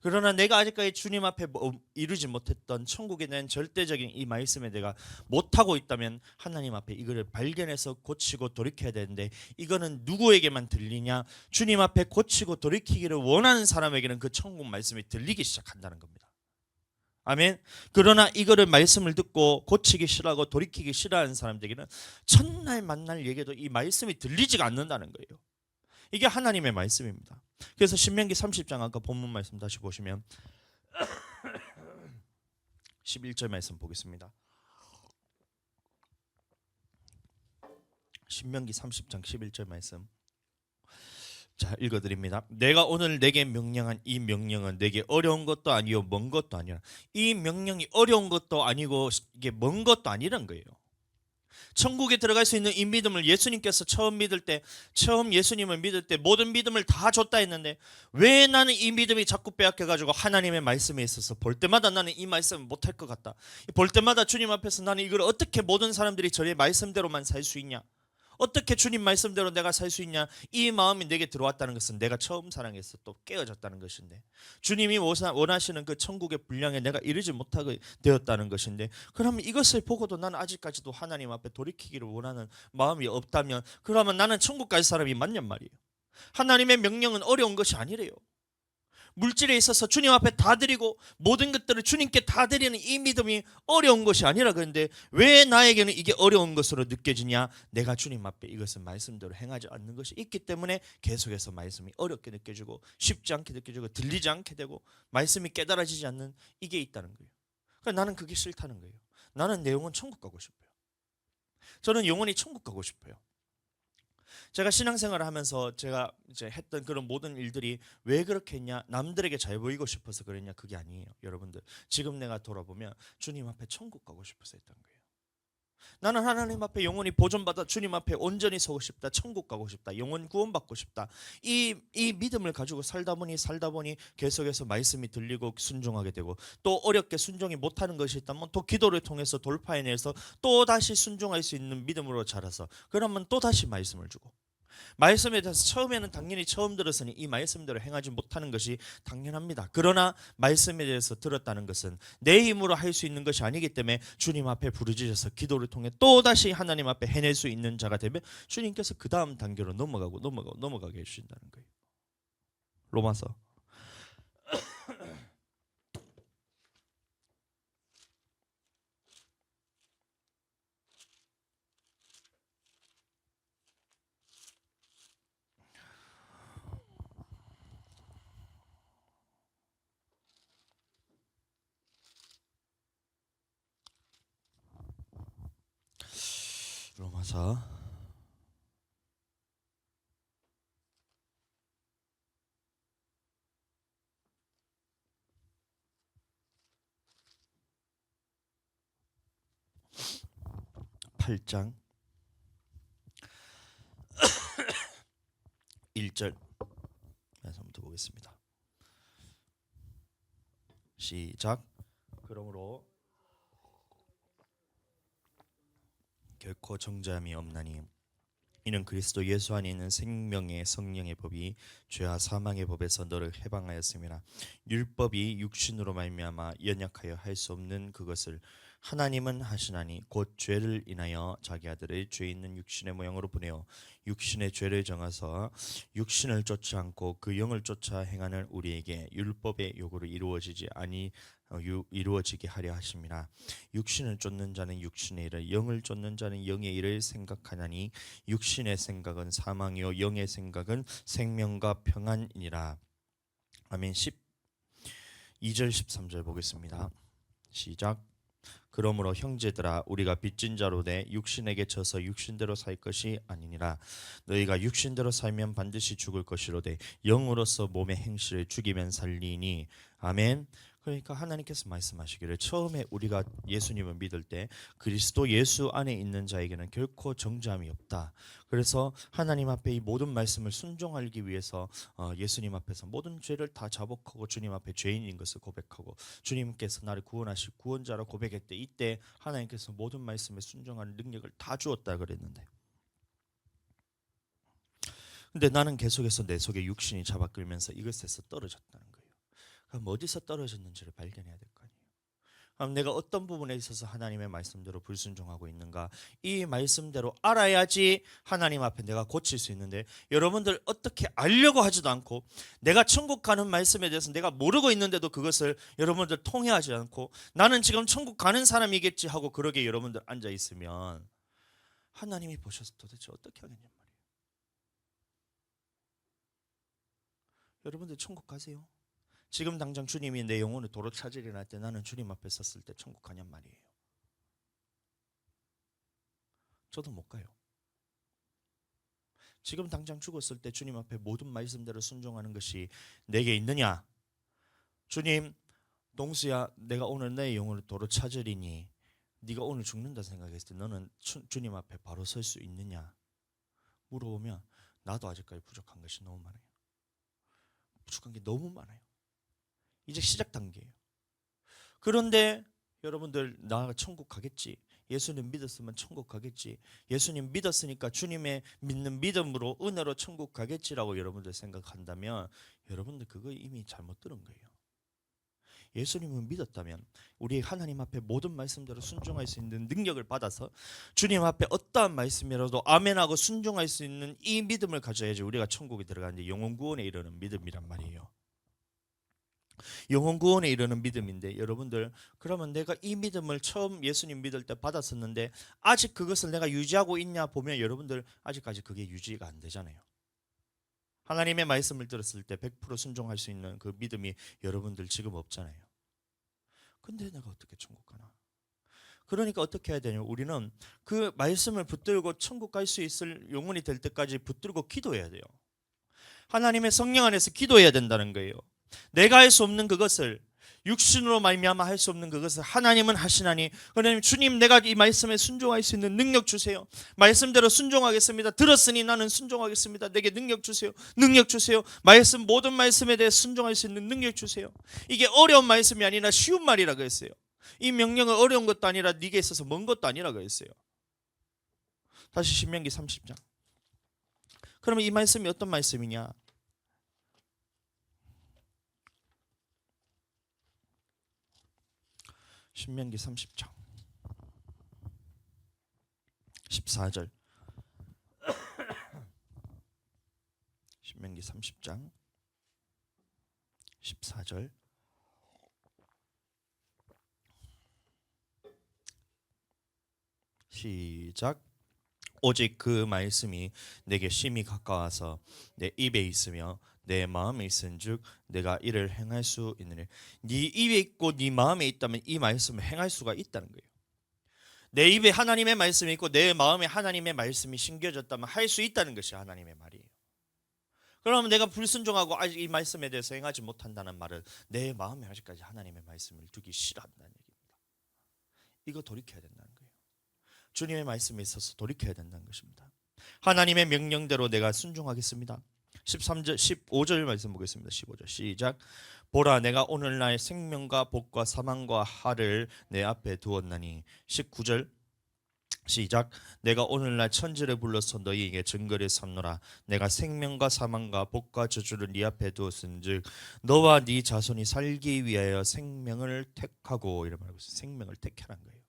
A: 그러나 내가 아직까지 주님 앞에 이루지 못했던 천국에 대한 절대적인 이 말씀에 내가 못하고 있다면 하나님 앞에 이거를 발견해서 고치고 돌이켜야 되는데, 이거는 누구에게만 들리냐? 주님 앞에 고치고 돌이키기를 원하는 사람에게는 그 천국 말씀이 들리기 시작한다는 겁니다. 아멘. 그러나 이거를 말씀을 듣고 고치기 싫어하고 돌이키기 싫어하는 사람들에게는 첫날 만날 얘기도 이 말씀이 들리지가 않는다는 거예요. 이게 하나님의 말씀입니다. 그래서 신명기 30장 아까 본문 말씀 다시 보시면 11절 말씀 보겠습니다. 신명기 30장 11절 말씀. 자, 읽어드립니다. 내가 오늘 내게 명령한 이 명령은 내게 어려운 것도 아니요 먼 것도 아니라. 이 명령이 어려운 것도 아니고 이게 먼 것도 아니란 거예요. 천국에 들어갈 수 있는 이 믿음을 예수님께서 처음 예수님을 믿을 때 모든 믿음을 다 줬다 했는데, 왜 나는 이 믿음이 자꾸 빼앗겨가지고 하나님의 말씀에 있어서 볼 때마다 나는 이 말씀을 못할 것 같다. 볼 때마다 주님 앞에서 나는 이걸 어떻게 모든 사람들이 저의 말씀대로만 살 수 있냐, 어떻게 주님 말씀대로 내가 살 수 있냐, 이 마음이 내게 들어왔다는 것은 내가 처음 사랑해서 또 깨어졌다는 것인데, 주님이 원하시는 그 천국의 분량에 내가 이르지 못하게 되었다는 것인데, 그러면 이것을 보고도 나는 아직까지도 하나님 앞에 돌이키기를 원하는 마음이 없다면, 그러면 나는 천국 갈 사람이 맞냔 말이에요. 하나님의 명령은 어려운 것이 아니래요. 물질에 있어서 주님 앞에 다 드리고 모든 것들을 주님께 다 드리는 이 믿음이 어려운 것이 아니라, 그런데 왜 나에게는 이게 어려운 것으로 느껴지냐? 내가 주님 앞에 이것을 말씀대로 행하지 않는 것이 있기 때문에 계속해서 말씀이 어렵게 느껴지고 쉽지 않게 느껴지고 들리지 않게 되고 말씀이 깨달아지지 않는 이게 있다는 거예요. 그러니까 나는 그게 싫다는 거예요. 나는 내 영혼 천국 가고 싶어요. 저는 영혼이 천국 가고 싶어요. 제가 신앙생활을 하면서 제가 이제 했던 그런 모든 일들이 왜 그렇게 했냐, 남들에게 잘 보이고 싶어서 그랬냐, 그게 아니에요. 여러분들, 지금 내가 돌아보면 주님 앞에 천국 가고 싶어서 했던 거예요. 나는 하나님 앞에 영원히 보존받아 주님 앞에 온전히 서고 싶다, 천국 가고 싶다, 영원 구원받고 싶다. 이 믿음을 가지고 살다 보니 계속해서 말씀이 들리고 순종하게 되고, 또 어렵게 순종이 못하는 것이 있다면 또 기도를 통해서 돌파해내서 또 다시 순종할 수 있는 믿음으로 자라서, 그러면 또 다시 말씀을 주고, 말씀에 대해서 처음에는 당연히 처음 들었으니 이 말씀대로 행하지 못하는 것이 당연합니다. 그러나 말씀에 대해서 들었다는 것은 내 힘으로 할 수 있는 것이 아니기 때문에 주님 앞에 부르짖어서 기도를 통해 또다시 하나님 앞에 해낼 수 있는 자가 되면 주님께서 그 다음 단계로 넘어가게 해주신다는 거예요. 로마서 로마서 8장 1절 말씀부터 보겠습니다. 시작. 그러므로 결코 정죄함이 없나니 이는 그리스도 예수 안에 있는 생명의 성령의 법이 죄와 사망의 법에서 너를 해방하였음이라. 율법이 육신으로 말미암아 연약하여 할 수 없는 그것을 하나님은 하시나니 곧 죄를 인하여 자기 아들을 죄 있는 육신의 모양으로 보내어 육신의 죄를 정하사 육신을 쫓지 않고 그 영을 쫓아 행하는 우리에게 율법의 요구를 이루어지게 하려 하심이라. 육신을 쫓는 자는 육신의 일을, 영을 쫓는 자는 영의 일을 생각하나니 육신의 생각은 사망이요 영의 생각은 생명과 평안이니라. 아멘. 12절 13절 보겠습니다. 시작. 그러므로 형제들아, 우리가 빚진 자로 돼 육신에게 져서 육신대로 살 것이 아니니라. 너희가 육신대로 살면 반드시 죽을 것이로되 영으로서 몸의 행실을 죽이면 살리니. 아멘. 그러니까 하나님께서 말씀하시기를, 처음에 우리가 예수님을 믿을 때 그리스도 예수 안에 있는 자에게는 결코 정죄함이 없다. 그래서 하나님 앞에 이 모든 말씀을 순종하기 위해서 예수님 앞에서 모든 죄를 다 자복하고 주님 앞에 죄인인 것을 고백하고 주님께서 나를 구원하실 구원자로 고백했대. 이때 하나님께서 모든 말씀에 순종하는 능력을 다 주었다 그랬는데, 근데 나는 계속해서 내 속에 육신이 잡아끌면서 이것에서 떨어졌다는 거예요. 그럼 어디서 떨어졌는지를 발견해야 될 거 아니에요. 그럼 내가 어떤 부분에 있어서 하나님의 말씀대로 불순종하고 있는가, 이 말씀대로 알아야지 하나님 앞에 내가 고칠 수 있는데, 여러분들 어떻게 알려고 하지도 않고, 내가 천국 가는 말씀에 대해서 내가 모르고 있는데도 그것을 여러분들 통해하지 않고, 나는 지금 천국 가는 사람이겠지 하고 그러게 여러분들 앉아 있으면 하나님이 보셔서 도대체 어떻게 하겠냔 말이에요. 여러분들 천국 가세요? 지금 당장 주님이 내 영혼을 도로 찾으리라 할 때 나는 주님 앞에 섰을 때 천국 가냔 말이에요. 저도 못 가요. 지금 당장 죽었을 때 주님 앞에 모든 말씀대로 순종하는 것이 내게 있느냐? 주님, 동수야, 내가 오늘 내 영혼을 도로 찾으리니 네가 오늘 죽는다 생각했을 때 너는 주님 앞에 바로 설 수 있느냐? 물어보면 나도 아직까지 부족한 것이 너무 많아요. 부족한 게 너무 많아요. 이제 시작 단계예요. 그런데 여러분들, 나 천국 가겠지, 예수님 믿었으면 천국 가겠지, 예수님 믿었으니까 주님의 믿는 믿음으로 은혜로 천국 가겠지라고 여러분들 생각한다면 여러분들 그거 이미 잘못 들은 거예요. 예수님을 믿었다면 우리 하나님 앞에 모든 말씀대로 순종할 수 있는 능력을 받아서 주님 앞에 어떠한 말씀이라도 아멘하고 순종할 수 있는 이 믿음을 가져야지 우리가 천국에 들어가는데 영혼 구원에 이르는 믿음이란 말이에요. 영혼 구원에 이르는 믿음인데, 여러분들, 그러면 내가 이 믿음을 처음 예수님 믿을 때 받았었는데 아직 그것을 내가 유지하고 있냐 보면 여러분들 아직까지 그게 유지가 안 되잖아요. 하나님의 말씀을 들었을 때 100% 순종할 수 있는 그 믿음이 여러분들 지금 없잖아요. 근데 내가 어떻게 천국 가나? 그러니까 어떻게 해야 되냐면 우리는 그 말씀을 붙들고 천국 갈 수 있을 영혼이 될 때까지 붙들고 기도해야 돼요. 하나님의 성령 안에서 기도해야 된다는 거예요. 내가 할 수 없는 그것을, 육신으로 말미암아 할 수 없는 그것을 하나님은 하시나니, 하나님, 주님, 내가 이 말씀에 순종할 수 있는 능력 주세요. 말씀대로 순종하겠습니다. 들었으니 나는 순종하겠습니다. 내게 능력 주세요. 능력 주세요. 말씀, 모든 말씀에 대해 순종할 수 있는 능력 주세요. 이게 어려운 말씀이 아니라 쉬운 말이라고 했어요. 이 명령은 어려운 것도 아니라 네게 있어서 먼 것도 아니라고 했어요. 다시 신명기 30장. 그러면 이 말씀이 어떤 말씀이냐? 신명기 30장 14절. 신명기 30장 14절. 시작. 오직 그 말씀이 내게 심히 가까워서 내 입에 있으며 내 마음에 있은즉 내가 이를 행할 수 있느니. 네 입에 있고 네 마음에 있다면 이 말씀을 행할 수가 있다는 거예요. 내 입에 하나님의 말씀이 있고 내 마음에 하나님의 말씀이 심겨졌다면 할 수 있다는 것이 하나님의 말이에요. 그러면 내가 불순종하고 아직 이 말씀에 대해서 행하지 못한다는 말은 내 마음에 아직까지 하나님의 말씀을 두기 싫어한다는 얘기입니다. 이거 돌이켜야 된다는 거예요. 주님의 말씀에 있어서 돌이켜야 된다는 것입니다. 하나님의 명령대로 내가 순종하겠습니다. 13절 15절 말씀 보겠습니다. 15절 시작. 보라, 내가 오늘날 생명과 복과 사망과 하를 내 앞에 두었나니. 19절 시작. 내가 오늘날 천지를 불러서 너희에게 증거를 삼노라. 내가 생명과 사망과 복과 저주를 네 앞에 두었은즉 너와 네 자손이 살기 위하여 생명을 택하고, 이런 말하고 있어요. 생명을 택하라는 거예요.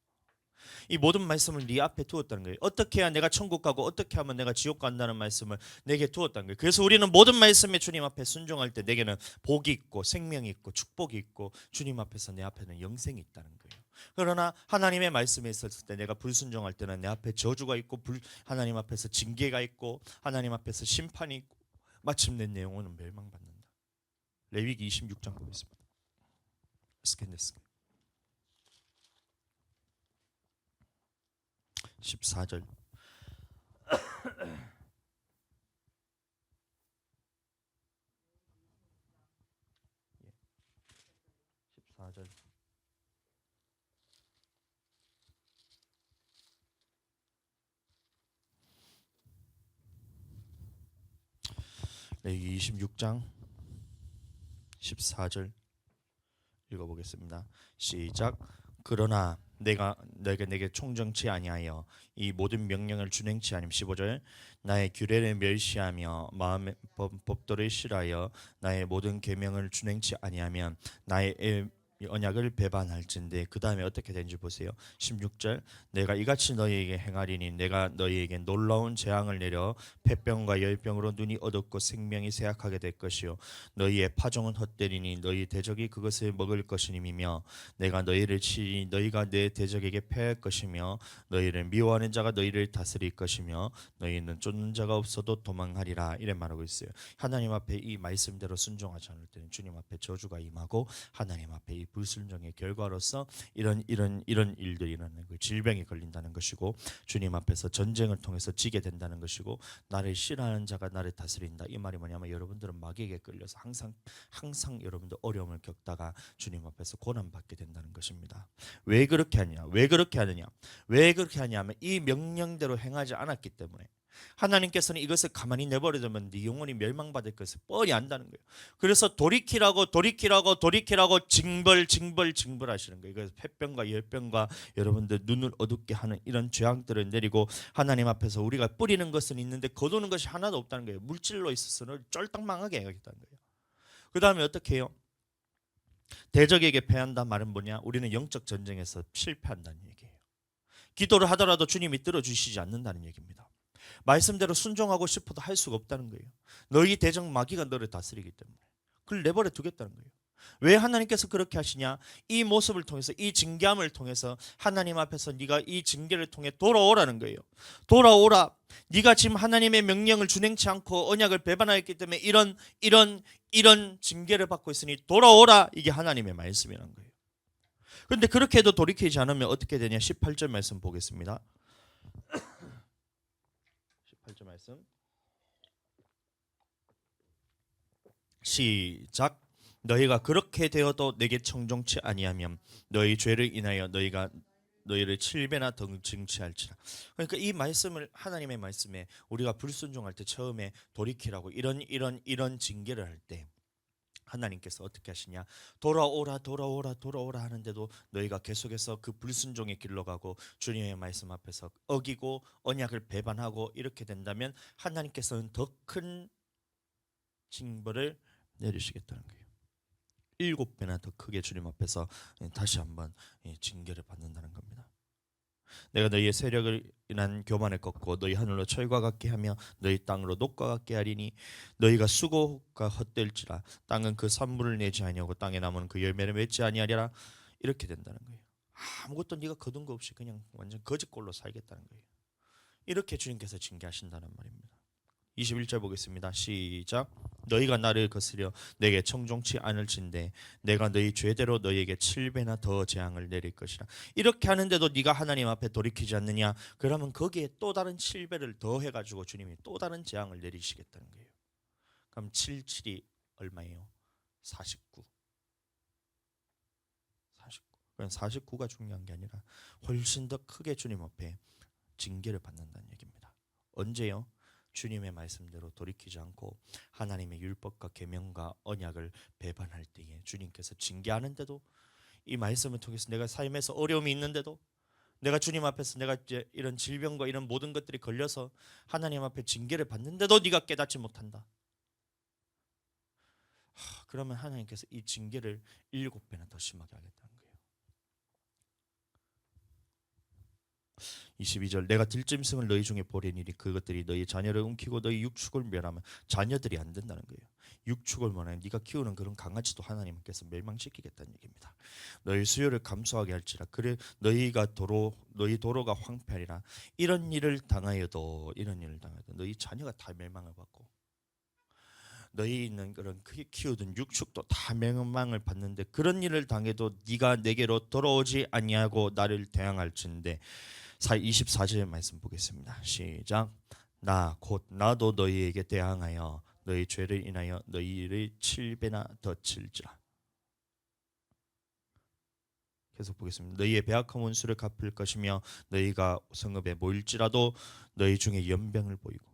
A: 이 모든 말씀을 네 앞에 두었다는 거예요. 어떻게 해야 내가 천국 가고 어떻게 하면 내가 지옥 간다는 말씀을 내게 두었다는 거예요. 그래서 우리는 모든 말씀에 주님 앞에 순종할 때 내게는 복이 있고 생명이 있고 축복이 있고 주님 앞에서 내 앞에는 영생이 있다는 거예요. 그러나 하나님의 말씀에 있었을 때 내가 불순종할 때는 내 앞에 저주가 있고 하나님 앞에서 징계가 있고 하나님 앞에서 심판이 있고 마침내 내 영혼은 멸망받는다. 레위기 26장 보겠습니다. 스캔데스 14절. 14절. 레위기 26장 14절 읽어보겠습니다. 시작. 그러나 내가 내게 총정치 아니하여 이 모든 명령을 준행치 아니면 15절 나의 규례를 멸시하며 마음의 법도를 싫어하여 나의 모든 계명을 준행치 아니하면 나의 언약을 배반할진대. 그 다음에 어떻게 되는지 보세요. 16절 내가 이같이 너희에게 행하리니 내가 너희에게 놀라운 재앙을 내려 폐병과 열병으로 눈이 어둡고 생명이 쇠약하게 될 것이요 너희의 파종은 헛되리니 너희 대적이 그것을 먹을 것이니며 내가 너희를 치니 너희가 내 대적에게 패할 것이며 너희를 미워하는 자가 너희를 다스릴 것이며 너희는 쫓는 자가 없어도 도망하리라. 이래 말하고 있어요. 하나님 앞에 이 말씀대로 순종하지 않을 때는 주님 앞에 저주가 임하고 하나님 앞에 이 불순종의 결과로서 이런 일들이 일어나는 거예요. 질병이 걸린다는 것이고 주님 앞에서 전쟁을 통해서 지게 된다는 것이고 나를 싫어하는 자가 나를 다스린다. 이 말이 뭐냐면 여러분들은 마귀에게 끌려서 항상 여러분들 어려움을 겪다가 주님 앞에서 고난받게 된다는 것입니다. 왜 그렇게 하냐? 왜 그렇게 하느냐? 왜 그렇게 하냐면 이 명령대로 행하지 않았기 때문에. 하나님께서는 이것을 가만히 내버려두면 네 영혼이 멸망받을 것을 뻔히 안다는 거예요. 그래서 돌이키라고 징벌하시는 거예요. 그래서 폐병과 열병과 여러분들 눈을 어둡게 하는 이런 죄악들을 내리고 하나님 앞에서 우리가 뿌리는 것은 있는데 거두는 것이 하나도 없다는 거예요. 물질로 있어서는 쫄딱 망하게 해야겠다는 거예요. 그 다음에 어떻게 해요? 대적에게 패한다 말은 뭐냐? 우리는 영적 전쟁에서 실패한다는 얘기예요. 기도를 하더라도 주님이 들어주시지 않는다는 얘기입니다. 말씀대로 순종하고 싶어도 할 수가 없다는 거예요. 너희 대적 마귀가 너를 다스리기 때문에 그걸 내버려 두겠다는 거예요. 왜 하나님께서 그렇게 하시냐? 이 모습을 통해서 이 징계함을 통해서 하나님 앞에서 네가 이 징계를 통해 돌아오라는 거예요. 돌아오라. 네가 지금 하나님의 명령을 준행치 않고 언약을 배반하였기 때문에 이런 징계를 받고 있으니 돌아오라. 이게 하나님의 말씀이라는 거예요. 그런데 그렇게 해도 돌이키지 않으면 어떻게 되냐? 18절 말씀 보겠습니다. 18절 말씀 시작. 너희가 그렇게 되어도 내게 청종치 아니하면 너희 죄를 인하여 너희가 너희를 7배나 더 증치할지라. 그러니까 이 말씀을 하나님의 말씀에 우리가 불순종할 때 처음에 돌이키라고 이런 징계를 할 때 하나님께서 어떻게 하시냐? 돌아오라 하는데도 너희가 계속해서 그 불순종의 길로 가고 주님의 말씀 앞에서 어기고 언약을 배반하고 이렇게 된다면 하나님께서는 더 큰 징벌을 내리시겠다는 거예요. 7배나 더 크게 주님 앞에서 다시 한번 징계를 받는다는 겁니다. 내가 너희의 세력을 인한 교만을 꺾고 너희 하늘로 철과 같게 하며 너희 땅으로 녹과 같게 하리니 너희가 수고가 헛될지라 땅은 그 산물을 내지 아니하고 땅에 남은 그 열매를 맺지 아니하리라. 이렇게 된다는 거예요. 아무것도 네가 거둔 거 없이 그냥 완전 거짓골로 살겠다는 거예요. 이렇게 주님께서 징계하신다는 말입니다. 21절 보겠습니다. 시작. 너희가 나를 거스려 내게 청종치 않을진대 내가 너희 죄대로 너희에게 7배나 더 재앙을 내릴 것이라. 이렇게 하는데도 네가 하나님 앞에 돌이키지 않느냐? 그러면 거기에 또 다른 7배를 더 해가지고 주님이 또 다른 재앙을 내리시겠다는 거예요. 그럼 77이 얼마예요? 49. 49. 그럼 49가 중요한 게 아니라 훨씬 더 크게 주님 앞에 징계를 받는다는 얘기입니다. 언제요? 주님의 말씀대로 돌이키지 않고 하나님의 율법과 계명과 언약을 배반할 때에 주님께서 징계하는데도 이 말씀을 통해서 내가 삶에서 어려움이 있는데도 내가 주님 앞에서 내가 이제 이런 질병과 이런 모든 것들이 걸려서 하나님 앞에 징계를 받는데도 네가 깨닫지 못한다. 그러면 하나님께서 이 징계를 7배나 더 심하게 하겠다는 거예요. 22절 내가 들짐승을 너희 중에 보내니니 그것들이 너희 자녀를 움키고 너희 육축을 멸하면 자녀들이 안 된다는 거예요. 육축을 뭐냐? 네가 키우는 그런 강아지도 하나님께서 멸망시키겠다는 얘기입니다. 너희 수요를 감소하게 할지라 그래 너희 도로가 황폐하리라. 이런 일을 당하여도 너희 자녀가 다 멸망을 받고 너희 있는 그런 키우던 육축도 다 멸망을 받는데 그런 일을 당해도 네가 내게로 돌아오지 아니하고 나를 대항할진대. 24절 말씀 보겠습니다. 시작. 나 곧 나도 너희에게 대항하여 너희 죄를 인하여 너희를 7배나 더 칠지라. 계속 보겠습니다. 너희의 배악한 원수를 갚을 것이며 너희가 성읍에 모일지라도 너희 중에 연병을 보이고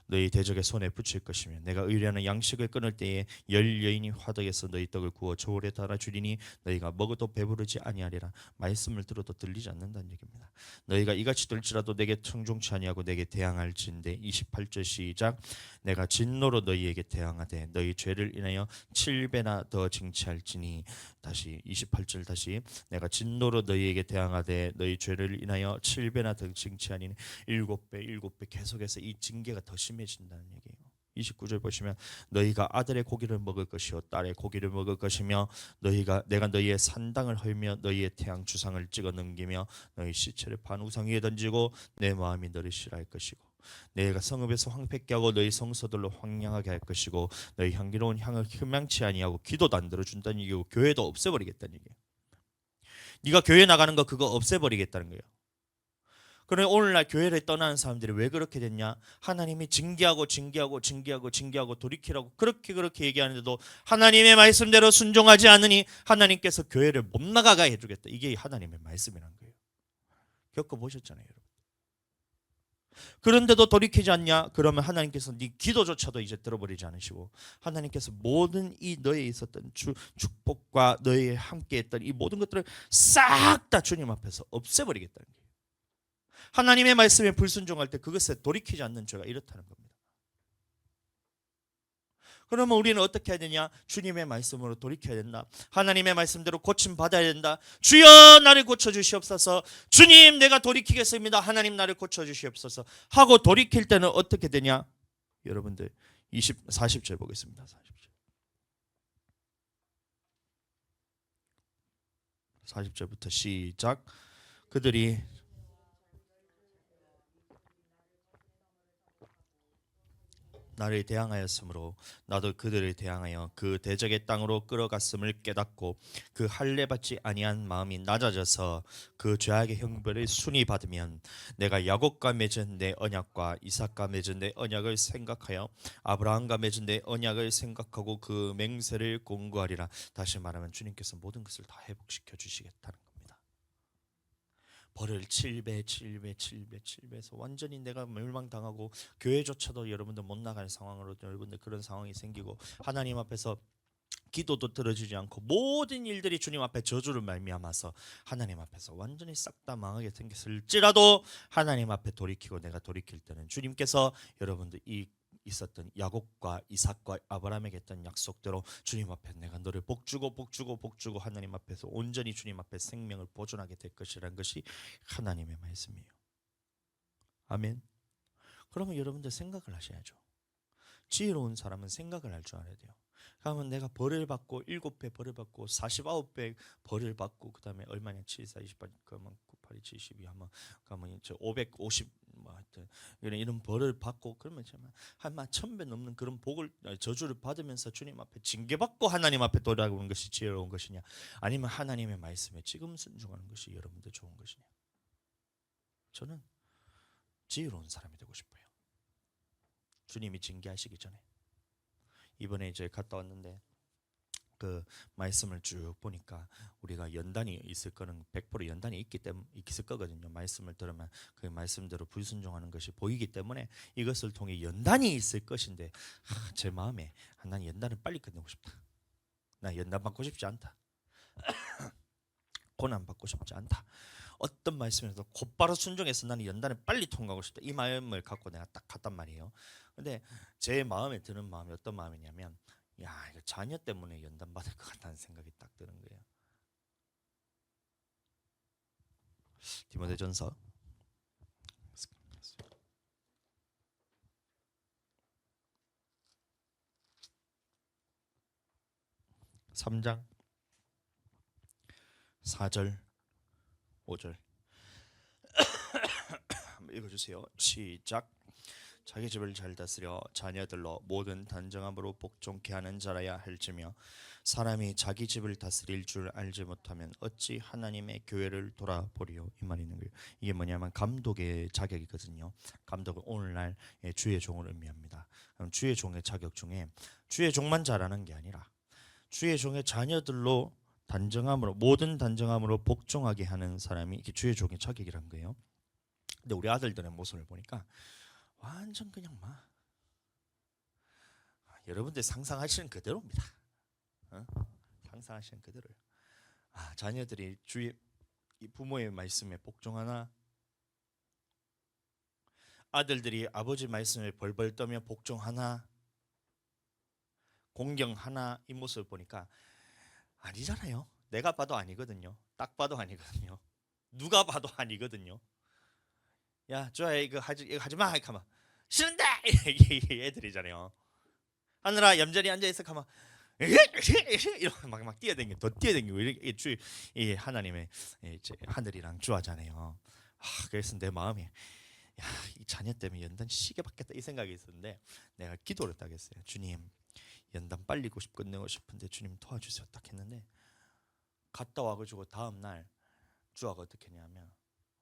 A: 너희 대적의 손에 붙일 것이며 내가 의뢰하는 양식을 끊을 때에 열 여인이 화덕에서 너희 떡을 구워 저울에 달아 주리니 너희가 먹어도 배부르지 아니하리라. 말씀을 들어도 들리지 않는다는 얘기입니다. 너희가 이같이 될지라도 내게 청종치 아니하고 내게 대항할진대. 28절 시작. 내가 진노로 너희에게 대항하되 너희 죄를 인하여 7배나 더 징치할지니. 다시 28절 다시. 내가 진노로 너희에게 대항하되 너희 죄를 인하여 7배나 더 징치하니 7배 계속해서 이 징계가 더 심해진다는 얘기예요. 29절 보시면 너희가 아들의 고기를 먹을 것이요 딸의 고기를 먹을 것이며 내가 너희의 산당을 헐며 너희의 태양 주상을 찍어 넘기며 너희 시체를 반 우상 위에 던지고 내 마음이 너를 싫어할 것이고 내가 성읍에서 황폐케 하고 너희 성소들로 황량하게 할 것이고 너희 향기로운 향을 흠양치 아니하고 기도도 안 들어준다는 얘기고 교회도 없애버리겠다는 얘기예요. 네가 교회 나가는 거 그거 없애버리겠다는 거예요. 그런데 오늘날 교회를 떠나는 사람들이 왜 그렇게 됐냐? 하나님이 징계하고 돌이키라고 그렇게 얘기하는데도 하나님의 말씀대로 순종하지 않으니 하나님께서 교회를 못 나가게 해주겠다. 이게 하나님의 말씀이란 거예요. 겪어보셨잖아요, 여러분. 그런데도 돌이키지 않냐? 그러면 하나님께서 네 기도조차도 이제 들어버리지 않으시고 하나님께서 모든 이 너에 있었던 축복과 너에 함께했던 이 모든 것들을 싹 다 주님 앞에서 없애버리겠다는 거예요. 하나님의 말씀에 불순종할 때 그것에 돌이키지 않는 죄가 이렇다는 겁니다. 그러면 우리는 어떻게 해야 되냐? 주님의 말씀으로 돌이켜야 된다. 하나님의 말씀대로 고침 받아야 된다. 주여 나를 고쳐주시옵소서. 주님 내가 돌이키겠습니다. 하나님 나를 고쳐주시옵소서 하고 돌이킬 때는 어떻게 되냐? 여러분들 40절 보겠습니다. 40절부터 시작. 그들이 나를 대항하였으므로 나도 그들을 대항하여 그 대적의 땅으로 끌어갔음을 깨닫고 그 할례 받지 아니한 마음이 낮아져서 그 죄악의 형벌을 순히 받으면 내가 야곱과 맺은 내 언약과 이삭과 맺은 내 언약을 생각하여 아브라함과 맺은 내 언약을 생각하고 그 맹세를 공고하리라. 다시 말하면 주님께서 모든 것을 다 회복시켜 주시겠다는 겁니다. 벌을 7배에서 완전히 내가 멸망당하고 교회조차도 여러분들 못 나갈 상황으로 여러분들 그런 상황이 생기고 하나님 앞에서 기도도 들어주지 않고 모든 일들이 주님 앞에 저주를 말미암아서 하나님 앞에서 완전히 싹 다 망하게 생겼을지라도 하나님 앞에 돌이키고 내가 돌이킬 때는 주님께서 여러분들 이 있었던 야곱과 이삭과 아브라함에게 했던 약속대로 주님 앞에 내가 너를 복주고 하나님 앞에서 온전히 주님 앞에 생명을 보존하게 될 것이라는 것이 하나님의 말씀이에요. 아멘. 그러면 여러분들 생각을 하셔야죠. 지혜로운 사람은 생각을 할 줄 알아야 돼요. 그러면 내가 벌을 받고 7배 벌을 받고 49배 벌을 받고 그 다음에 얼마냐 74, 28 그러면 98, 72 하면 그러면 이제 550 뭐 하여튼 이런 벌을 받고 그러면 정말 한 1000배 넘는 그런 복을 저주를 받으면서 주님 앞에 징계받고 하나님 앞에 돌아오는 것이 지혜로운 것이냐, 아니면 하나님의 말씀에 지금 순종하는 것이 여러분들 좋은 것이냐? 저는 지혜로운 사람이 되고 싶어요. 주님이 징계하시기 전에. 이번에 이제 갔다 왔는데 그 말씀을 쭉 보니까 우리가 연단이 있을 거는 100% 연단이 있을 거거든요. 말씀을 들으면 그 말씀대로 불순종하는 것이 보이기 때문에 이것을 통해 연단이 있을 것인데 제 마음에 난 연단을 빨리 끝내고 싶다. 나 연단 받고 싶지 않다. 고난 받고 싶지 않다. 어떤 말씀에서 곧바로 순종해서 나는 연단을 빨리 통과하고 싶다. 이 마음을 갖고 내가 딱 갔단 말이에요. 근데 제 마음에 드는 마음이 어떤 마음이냐면, 야, 이거 자녀 때문에 연단 받을 것 같다는 생각이 딱 드는 거예요. 디모데전서 3장 4절 5절 한번 읽어주세요. 시작. 자기 집을 잘 다스려 자녀들로 모든 단정함으로 복종케 하는 자라야 할지며 사람이 자기 집을 다스릴 줄 알지 못하면 어찌 하나님의 교회를 돌아보리요. 이 말이 있는 거예요. 이게 뭐냐면 감독의 자격이거든요. 감독은 오늘날 주의 종을 의미합니다. 그럼 주의 종의 자격 중에 주의 종만 잘하는 게 아니라 주의 종의 자녀들로 단정함으로 모든 단정함으로 복종하게 하는 사람이 주의 종의 자격이란 거예요. 근데 우리 아들들의 모습을 보니까 완전 그냥 막 여러분들 상상하시는 그대로입니다. 상상하시는 그대로요. 자녀들이 주의 부모의 말씀에 복종하나, 아들들이 아버지 말씀에 벌벌 떠며 복종하나, 공경하나, 이 모습을 보니까 아니잖아요. 내가 봐도 아니거든요. 딱 봐도 아니거든요. 누가 봐도 아니거든요. 야, 좋아해, 이거 하지 마. 이렇게 하면 싫은데 애들이잖아요. 하늘아 얌전히 앉아 있어. 가만 이러면 막 뛰어댕겨, 더 뛰어댕기고 이렇게 이 하나님의 이제 하늘이랑 주하잖아요. 그래서 내 마음에 이 자녀 때문에 연단 쉬게 받겠다 이 생각이 있었는데 내가 기도를 딱 했어요. 주님, 연단 빨리 끝내고 싶은데 주님 도와주세요 딱 했는데, 갔다 와가지고 다음 날 주하가 어떻게 했냐면,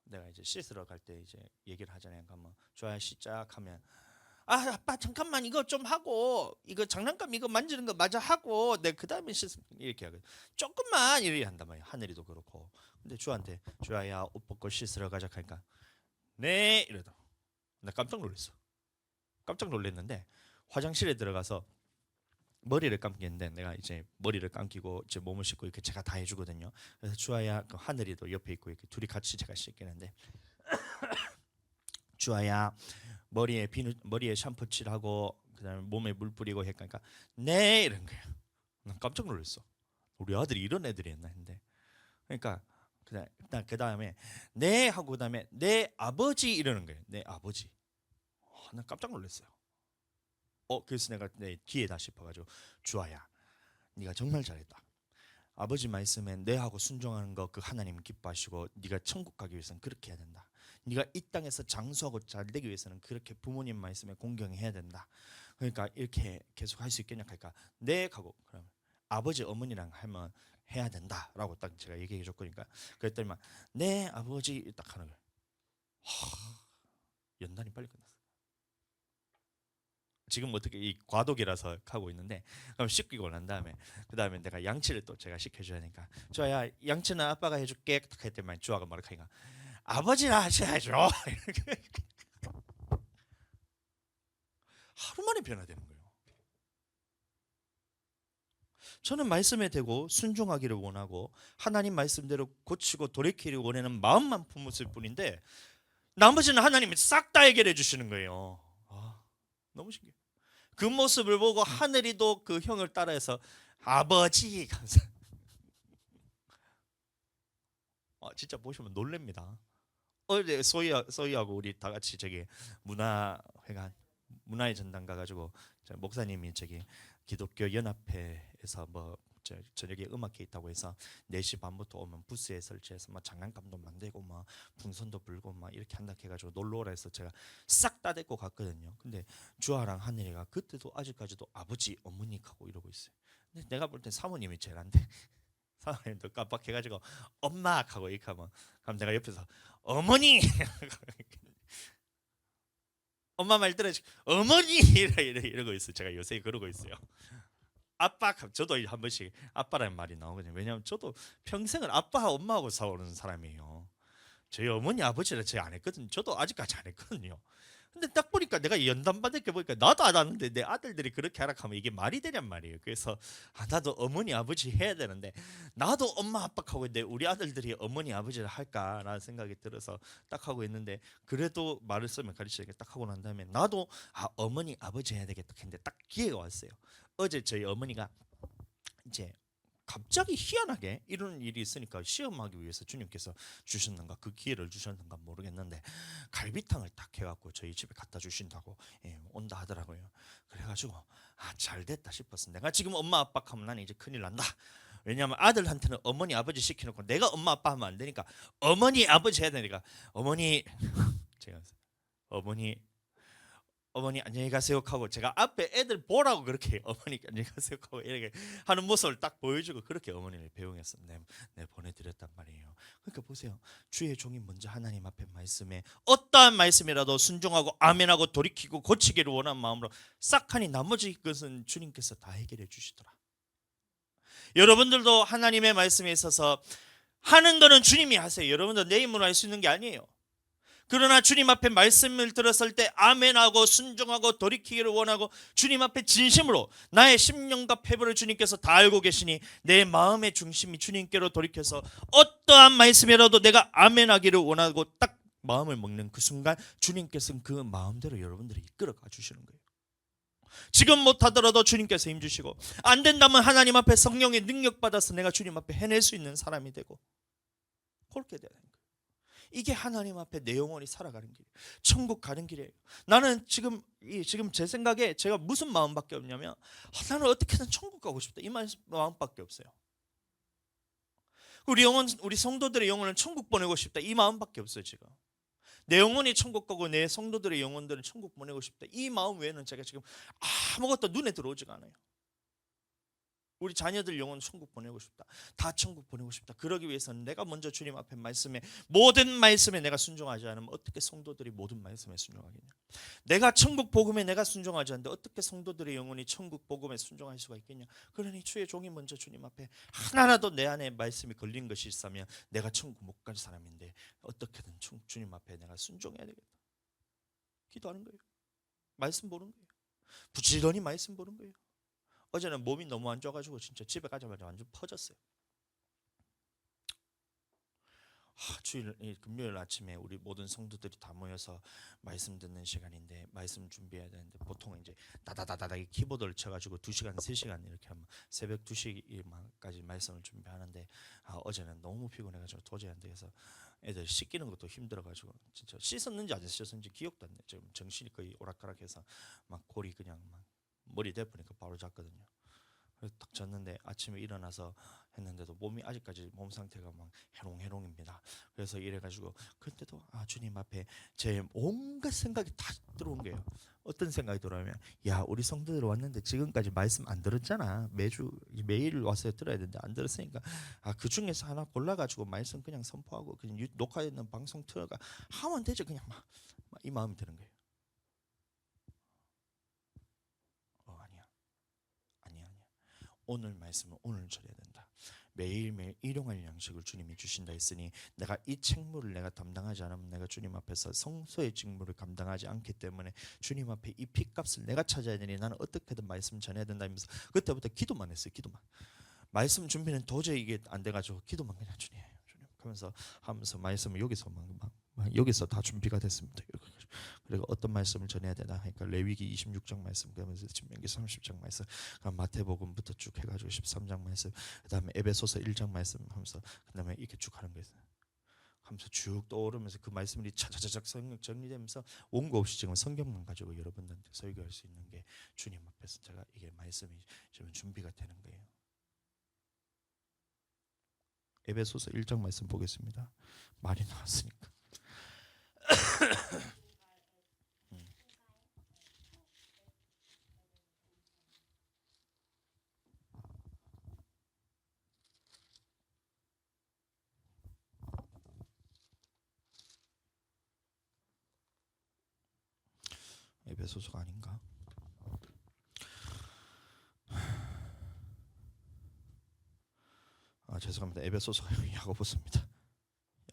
A: 내가 이제 씻으러 갈 때 이제 얘기를 하잖아요. 그러면 주하야 시작하면, 아빠 잠깐만 이거 좀 하고, 이거 장난감 이거 만지는 거 마저 하고 내 그 다음에 씻 이렇게 하거든. 조금만 이렇게 한단 말이야. 하늘이도 그렇고. 근데 주한테 주하야 옷 벗고 씻으러 가자 하니까 네 이러다. 나 깜짝 놀랐어. 깜짝 놀랐는데 화장실에 들어가서 머리를 감기는데, 내가 이제 머리를 감기고 이제 몸을 씻고 이렇게 제가 다 해주거든요. 그래서 주하야, 그 하늘이도 옆에 있고 이렇게 둘이 같이 제가 씻기는데, 주하야 머리에 샴푸 칠하고 그다음에 몸에 물 뿌리고 했으니까 네 이런 거야. 난 깜짝 놀랐어. 우리 아들이 이런 애들이었나 했는데, 그러니까 그 다음에 네 하고 그다음에 내 아버지 이러는 거예요. 내 아버지. 난 깜짝 놀랐어요. 그래서 내가 내 뒤에다 짚어가지고 주하야, 네가 정말 잘했다. 아버지 말씀에 네하고 순종하는 거 그 하나님 기뻐하시고 네가 천국 가기 위해서는 그렇게 해야 된다. 네가 이 땅에서 장수하고 잘 되기 위해서는 그렇게 부모님 말씀에 공경해야 된다. 그러니까 이렇게 계속 할 수 있겠냐 하니까 네 하고, 그러면 아버지 어머니랑 하면 해야 된다라고 딱 제가 얘기해 줬거니까, 그랬더니만 네 아버지 딱 하는 거예요. 연단이 빨리 끝났어. 지금 어떻게 이 과도기라서 하고 있는데, 그럼 씻기고 난 다음에 그 다음에 내가 양치를 또 제가 시켜줘야 하니까, 주아야 양치는 아빠가 해줄게 했더니 주아가 뭐라 하니까 아버지라 하셔야죠. 하루 만에 변화되는 거예요. 저는 말씀에 대고 순종하기를 원하고 하나님 말씀대로 고치고 돌이키기를 원하는 마음만 품었을 뿐인데, 나머지는 하나님이 싹 다 해결해 주시는 거예요. 너무 신기해요. 그 모습을 보고 하늘이도 그 형을 따라해서 아버지 감사. 진짜 보시면 놀랍니다. 어제 소희하고 우리 다 같이 저기 문화의 전당 가가지고 목사님이 저기 기독교 연합회에서 뭐 저녁에 음악회 있다고 해서 4시 반부터 오면 부스에 설치해서 막 장난감도 만들고 막 풍선도 불고 막 이렇게 한다 해가지고 놀러 오라 해서 제가 싹 다 데리고 갔거든요. 근데 주아랑 하늘이가 그때도 아직까지도 아버지 어머니 하고 이러고 있어요. 근데 내가 볼 땐 사모님이 제일 안 돼. 사모님도 깜빡해가지고 엄마 하고 이렇게 하면, 그럼 내가 옆에서 어머니 엄마 말 들어야지 어머니 이러고 있어요. 제가 요새 그러고 있어요. 아빠, 저도 한 번씩 아빠라는 말이 나오거든요. 왜냐하면 저도 평생을 아빠와 엄마하고 싸우는 사람이에요. 저희 어머니 아버지를 제가 안 했거든요. 저도 아직까지 안 했거든요. 근데 딱 보니까 내가 연단 받을 게 보니까 나도 안 하는데 내 아들들이 그렇게 하라 하면 이게 말이 되냔 말이에요. 그래서 나도 어머니 아버지 해야 되는데, 나도 엄마 아빠하고 있는데 우리 아들들이 어머니 아버지를 할까라는 생각이 들어서 딱 하고 있는데, 그래도 말을 쓰면 가르치게 딱 하고 난 다음에 나도 어머니 아버지 해야 되겠다 했는데 딱 기회가 왔어요. 어제 저희 어머니가 이제 갑자기 희한하게 이런 일이 있으니까 시험하기 위해서 주님께서 주셨는가, 그 기회를 주셨는가 모르겠는데 갈비탕을 딱 해갖고 저희 집에 갖다 주신다고 온다 하더라고요. 그래가지고 잘 됐다 싶었어. 내가 지금 엄마 아빠 하면 나는 이제 큰일 난다. 왜냐하면 아들한테는 어머니 아버지 시켜놓고 내가 엄마 아빠 하면 안 되니까 어머니 아버지 해야 되니까 어머니 제가 어머니 안녕히 가세요 하고, 제가 앞에 애들 보라고 그렇게 어머니 안녕히 가세요 하고 이렇게 하는 모습을 딱 보여주고 그렇게 어머니를 배웅해서 내 보내드렸단 말이에요. 그러니까 보세요. 주의 종이 먼저 하나님 앞에 말씀에 어떠한 말씀이라도 순종하고 아멘하고 돌이키고 고치기를 원하는 마음으로 싹 하니 나머지 것은 주님께서 다 해결해 주시더라. 여러분들도 하나님의 말씀에 있어서 하는 거는 주님이 하세요. 여러분들 내 힘으로 할 수 있는 게 아니에요. 그러나 주님 앞에 말씀을 들었을 때 아멘하고 순종하고 돌이키기를 원하고 주님 앞에 진심으로 나의 심령과 패배를 주님께서 다 알고 계시니 내 마음의 중심이 주님께로 돌이켜서 어떠한 말씀이라도 내가 아멘하기를 원하고 딱 마음을 먹는 그 순간 주님께서는 그 마음대로 여러분들을 이끌어가 주시는 거예요. 지금 못하더라도 주님께서 힘주시고, 안 된다면 하나님 앞에 성령의 능력 받아서 내가 주님 앞에 해낼 수 있는 사람이 되고, 그렇게 되는 거예요. 이게 하나님 앞에 내 영혼이 살아가는 길이에요. 천국 가는 길이에요. 나는 지금 제 생각에 제가 무슨 마음밖에 없냐면, 나는 어떻게든 천국 가고 싶다, 이 마음밖에 없어요. 우리 성도들의 영혼을 천국 보내고 싶다, 이 마음밖에 없어요. 지금 내 영혼이 천국 가고 내 성도들의 영혼들은 천국 보내고 싶다, 이 마음 외에는 제가 지금 아무것도 눈에 들어오지가 않아요. 우리 자녀들 영혼 천국 보내고 싶다, 다 천국 보내고 싶다. 그러기 위해서는 내가 먼저 주님 앞에 말씀에, 모든 말씀에 내가 순종하지 않으면 어떻게 성도들이 모든 말씀에 순종하겠냐. 내가 천국 복음에 내가 순종하지 않는데 어떻게 성도들의 영혼이 천국 복음에 순종할 수가 있겠냐. 그러니 주의 종이 먼저 주님 앞에 하나라도 내 안에 말씀이 걸린 것이 있으면 내가 천국 못 갈 사람인데 어떻게든 주님 앞에 내가 순종해야 되겠다, 기도하는 거예요. 말씀 보는 거예요. 부지런히 말씀 보는 거예요. 어제는 몸이 너무 안 좋아가지고 진짜 집에 가자마자 완전 퍼졌어요. 금요일 아침에 우리 모든 성도들이 다 모여서 말씀 듣는 시간인데 말씀 준비해야 되는데, 보통 이제 다다다다다 키보드를 쳐가지고 2시간 3시간 이렇게 하면 새벽 2시까지 말씀을 준비하는데, 어제는 너무 피곤해가지고 도저히 안 돼서 애들 씻기는 것도 힘들어가지고 진짜 씻었는지 안 씻었는지 기억도 안 나요. 지금 정신이 거의 오락가락해서 막 골이 그냥 막 머리 대보니까 바로 잤거든요. 그래서 딱 잤는데 아침에 일어나서 했는데도 몸이 아직까지 몸 상태가 막 해롱해롱입니다. 그래서 이래가지고 그때도 주님 앞에 제 온갖 생각이 다 들어온 거예요. 어떤 생각이 들어오면, 야, 우리 성도들 왔는데 지금까지 말씀 안 들었잖아. 매일 와서 들어야 되는데 안 들었으니까 그 중에서 하나 골라가지고 말씀 그냥 선포하고 그냥 녹화되는 방송 틀어가 하면 되지, 그냥 막 이 마음이 드는 거예요. 아니야. 오늘 말씀은 오늘 전해야 된다. 매일매일 일용할 양식을 주님이 주신다 했으니 내가 이 책무를 내가 담당하지 않으면 내가 주님 앞에서 성소의 직무를 감당하지 않기 때문에 주님 앞에 이 핏값을 내가 찾아야 되니 나는 어떻게든 말씀 전해야 된다면서 그때부터 기도만 했어요. 기도만. 말씀 준비는 도저히 이게 안 돼가지고 기도만 그냥 주님 하면서 말씀을 여기서 다 준비가 됐습니다. 그리고 어떤 말씀을 전해야 되나 하니까 레위기 26장 말씀, 그러면서 신명기 30장 말씀, 마태복음부터 쭉 해가지고 13장 말씀, 그다음에 에베소서 1장 말씀 하면서 그다음에 이렇게 쭉 하는 거예요. 하면서 쭉 떠오르면서 그 말씀이 차차차작 정리되면서 원고 없이 지금 성경만 가지고 여러분들한테 설교할 수 있는 게 주님 앞에서 제가 이게 말씀이 지금 준비가 되는 거예요. 에베소서 1장 말씀 보겠습니다. 말이 나왔으니까. 에베소서가 아닌가? 죄송합니다. 에베소서가 야고보서입니다.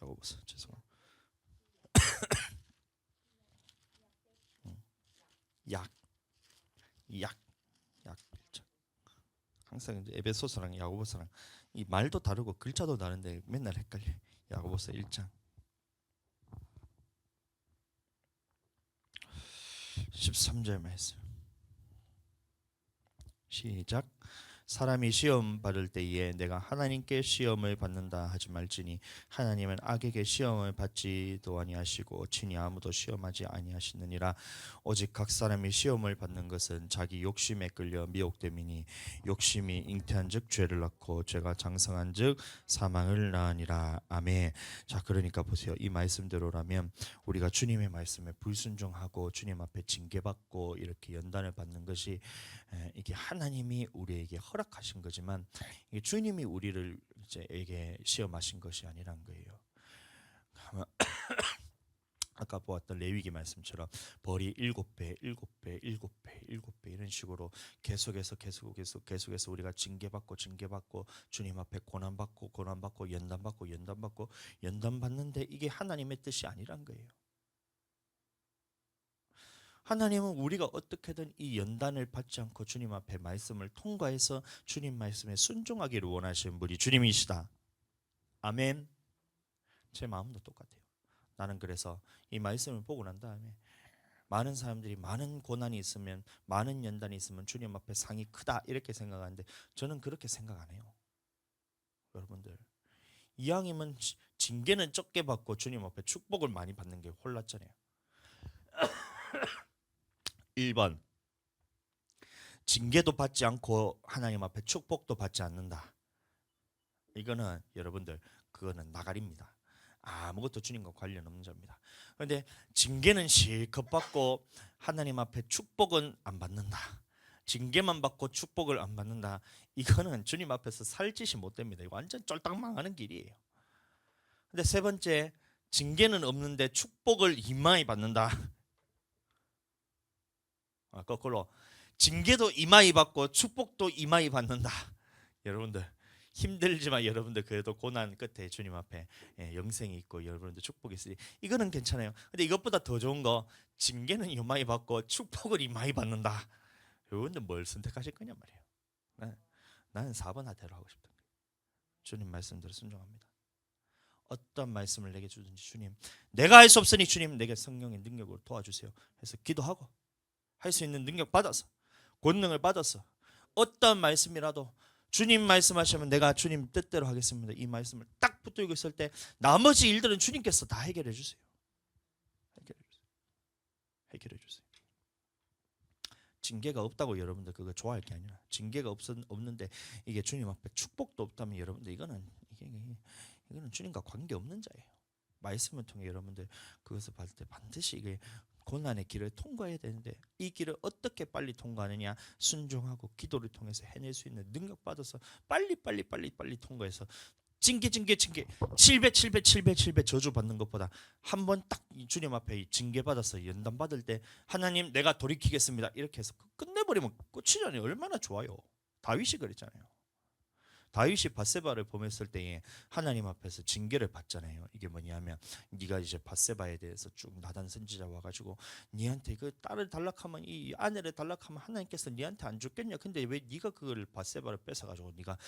A: 야고보서 죄송합니다. 약 항상 이제 에베소서랑 야고보서랑 이 말도 다르고 글자도 다른데 맨날 헷갈려. 야고보서 1장 13절 말씀 시작. 사람이 시험 받을 때에 내가 하나님께 시험을 받는다 하지 말지니 하나님은 악에게 시험을 받지도 아니하시고 친히 아무도 시험하지 아니하시느니라. 오직 각 사람이 시험을 받는 것은 자기 욕심에 끌려 미혹됨이니 욕심이 잉태한즉 죄를 낳고 죄가 장성한즉 사망을 낳으니라. 아멘. 자, 그러니까 보세요. 이 말씀대로라면 우리가 주님의 말씀에 불순종하고 주님 앞에 징계받고 이렇게 연단을 받는 것이 이게 하나님이 우리에게 허락하신 거지만 이게 주님이 우리를 이게 시험하신 것이 아니란 거예요. 아까 보았던 레위기 말씀처럼 벌이 7배, 7배, 7배, 7배 이런 식으로 계속해서 우리가 징계받고 주님 앞에 고난받고 연단받는데 이게 하나님의 뜻이 아니란 거예요. 하나님은 우리가 어떻게든 이 연단을 받지 않고 주님 앞에 말씀을 통과해서 주님 말씀에 순종하기를 원하시는 분이 주님이시다. 아멘. 제 마음도 똑같아요. 나는 그래서 이 말씀을 보고 난 다음에 많은 사람들이 많은 고난이 있으면, 많은 연단이 있으면 주님 앞에 상이 크다 이렇게 생각하는데 저는 그렇게 생각 안 해요. 여러분들, 이왕이면 징계는 적게 받고 주님 앞에 축복을 많이 받는 게 홀랐잖아요. 1번, 징계도 받지 않고 하나님 앞에 축복도 받지 않는다. 이거는 여러분들, 그거는 나가리입니다. 아무것도 주님과 관련 없는 자입니다. 그런데 징계는 실컷 받고 하나님 앞에 축복은 안 받는다. 징계만 받고 축복을 안 받는다. 이거는 주님 앞에서 살짓이 못 됩니다. 이거 완전 쫄딱 망하는 길이에요. 근데 세 번째, 징계는 없는데 축복을 이마에 받는다. 거꾸로 징계도 이마에 받고 축복도 이마에 받는다. 여러분들 힘들지만 여러분들 그래도 고난 끝에 주님 앞에 영생이 있고 여러분들 축복이 있으니 이거는 괜찮아요. 근데 이것보다 더 좋은 거, 징계는 이마에 받고 축복을 이마에 받는다. 여러분들 뭘 선택하실 거냐 말이에요. 나는 4번 하대로 하고 싶다. 주님 말씀대로 순종합니다. 어떤 말씀을 내게 주든지 주님, 내가 할 수 없으니 주님 내게 성령의 능력으로 도와주세요 해서 기도하고 할 수 있는 능력 받아서, 권능을 받아서 어떤 말씀이라도 주님 말씀하시면 내가 주님 뜻대로 하겠습니다. 이 말씀을 딱 붙들고 있을 때 나머지 일들은 주님께서 다 해결해 주세요. 해결해 주세요. 징계가 없다고 여러분들 그거 좋아할 게 아니라, 징계가 없는데 이게 주님 앞에 축복도 없다면 여러분들 이거는 주님과 관계 없는 자예요. 말씀을 통해 여러분들 그것을 받을 때 반드시 이게 고난의 길을 통과해야 되는데, 이 길을 어떻게 빨리 통과하느냐, 순종하고 기도를 통해서 해낼 수 있는 능력 받아서 빨리 통과해서 징계 7배 저주 받는 것보다 한 번 딱 주님 앞에 징계 받아서 연단 받을 때 하나님 내가 돌이키겠습니다 이렇게 해서 끝내버리면 끝이잖아요. 얼마나 좋아요. 다윗이 그랬잖아요. 다윗이 밧세바를 범했을 때에 하나님 앞에서 징계를 받잖아요. 이게 뭐냐면, 네가 이제 밧세바에 대해서 쭉 나단 선지자 와가지고 네한테 그 딸을 달락하면, 이 아내를 달락하면 하나님께서 네한테 안 죽겠냐? 근데 왜 네가 그걸 밧세바를 뺏어가지고 네가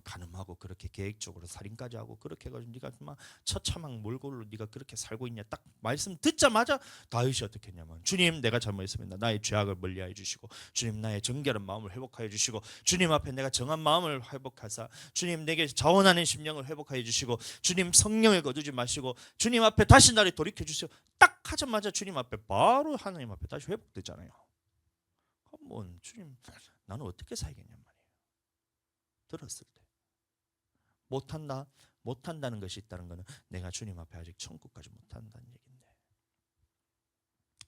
A: 간음하고 그렇게 계획적으로 살인까지 하고 그렇게 해가지고 네가 막 처참한 몰골로 네가 그렇게 살고 있냐? 딱 말씀 듣자마자 다윗이 어떻게 했냐면, 주님 내가 잘못했습니다. 나의 죄악을 멀리하여 주시고 주님 나의 정결한 마음을 회복하여 주시고 주님 앞에 내가 정한 마음을 회복하사 주님 내게 자원하는 심령을 회복하여 주시고 주님 성령을 거두지 마시고 주님 앞에 다시 나를 돌이켜 주세요. 딱 하자마자 주님 앞에 바로 하나님 앞에 다시 회복되잖아요. 그럼 주님 나는 어떻게 살겠냔 말이에요. 들었을 때 못한다는 것이 있다는 것은 내가 주님 앞에 아직 천국까지 못한다는 얘기인데,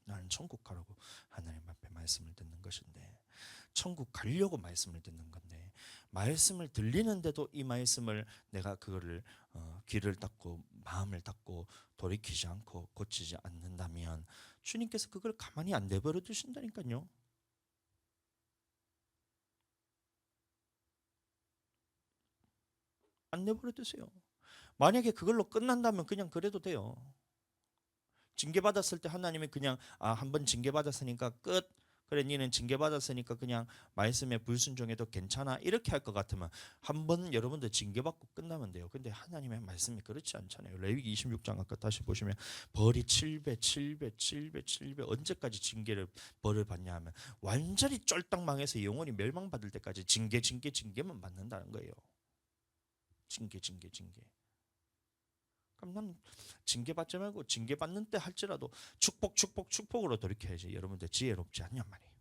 A: 나는 천국 가라고 하나님 앞에 말씀을 듣는 것인데, 천국 가려고 말씀을 듣는 건데, 말씀을 들리는데도 이 말씀을 내가 그거를 귀를 닫고 마음을 닫고 돌이키지 않고 고치지 않는다면 주님께서 그걸 가만히 안 내버려 두신다니까요. 안 내버려 두세요. 만약에 그걸로 끝난다면 그냥 그래도 돼요. 징계받았을 때 하나님이 그냥 한번 징계받았으니까 끝, 그래 니는 징계받았으니까 그냥 말씀에 불순종해도 괜찮아 이렇게 할 것 같으면 한 번 여러분들 징계받고 끝나면 돼요. 근데 하나님의 말씀이 그렇지 않잖아요. 레위기 26장 아까 다시 보시면 벌이 7배 언제까지 벌을 받냐 하면 완전히 쫄딱 망해서 영원히 멸망받을 때까지 징계만 받는다는 거예요. 징계. 그럼 난 징계받지 말고 징계받는 때 할지라도 축복으로 돌이켜야지. 여러분들 지혜롭지 않냔 말이에요.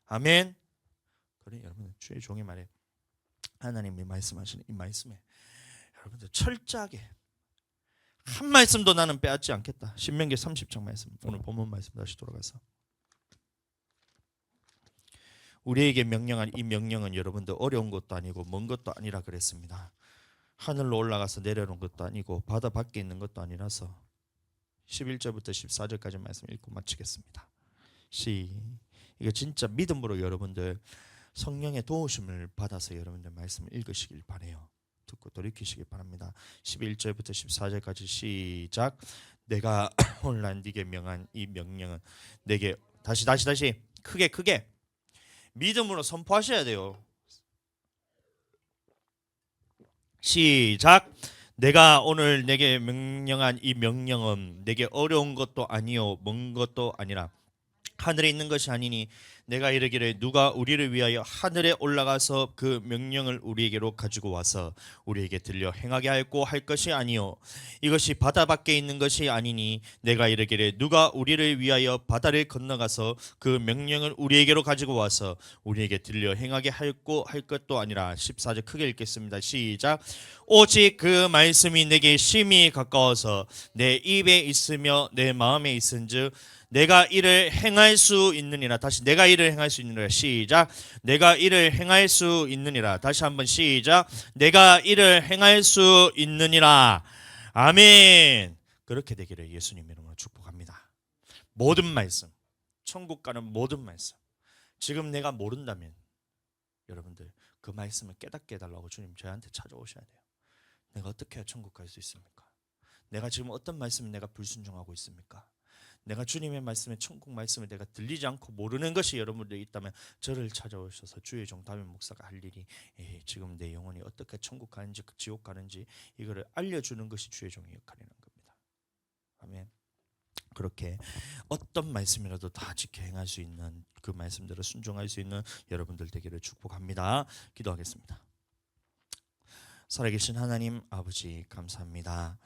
A: 아멘. 그래 여러분들 주의 종의 말에 하나님이 말씀하시는 이 말씀에 여러분들 철저하게 한 말씀도 나는 빼앗지 않겠다. 신명기 30장 말씀, 오늘 본문 말씀 다시 돌아가서 우리에게 명령한 이 명령은 여러분들 어려운 것도 아니고 먼 것도 아니라 그랬습니다. 하늘로 올라가서 내려오는 것도 아니고 바다 밖에 있는 것도 아니라서 11절부터 14절까지 말씀 읽고 마치겠습니다. 이거 진짜 믿음으로 여러분들 성령의 도우심을 받아서 여러분들 말씀을 읽으시길 바라요. 듣고 돌이키시길 바랍니다. 11절부터 14절까지 시작. 내가 오늘 네게 명한 이 명령은 내게 다시 크게 믿음으로 선포하셔야 돼요. 시작. 내가 오늘 내게 명령한 이 명령은 내게 어려운 것도 아니요 먼 것도 아니라 하늘에 있는 것이 아니니 내가 이르기를 누가 우리를 위하여 하늘에 올라가서 그 명령을 우리에게로 가지고 와서 우리에게 들려 행하게 할고 할 것이 아니요 이것이 바다 밖에 있는 것이 아니니 내가 이르기를 누가 우리를 위하여 바다를 건너가서 그 명령을 우리에게로 가지고 와서 우리에게 들려 행하게 할고 할 것도 아니라. 14절 크게 읽겠습니다. 시작. 오직 그 말씀이 내게 심히 가까워서 내 입에 있으며 내 마음에 있은즉 내가 이를 행할 수 있느니라. 다시 내가 이를 행할 수 있느니라. 시작. 내가 이를 행할 수 있느니라. 다시 한번 시작. 내가 이를 행할 수 있느니라. 아멘. 그렇게 되기를 예수님 이름으로 축복합니다. 모든 말씀, 천국 가는 모든 말씀, 지금 내가 모른다면 여러분들 그 말씀을 깨닫게 해달라고 주님 저희한테 찾아오셔야 돼요. 내가 어떻게 해야 천국 갈 수 있습니까? 내가 지금 어떤 말씀을 내가 불순종하고 있습니까? 내가 주님의 말씀에 천국 말씀을 내가 들리지 않고 모르는 것이 여러분들이 있다면 저를 찾아오셔서 주의 종 담임 목사가 할 일이 지금 내 영혼이 어떻게 천국 가는지 지옥 가는지 이거를 알려주는 것이 주의 종의 역할이라는 겁니다. 아멘. 그렇게 어떤 말씀이라도 다 지켜 행할 수 있는 그 말씀대로 순종할 수 있는 여러분들 되기를 축복합니다. 기도하겠습니다. 살아계신 하나님 아버지 감사합니다.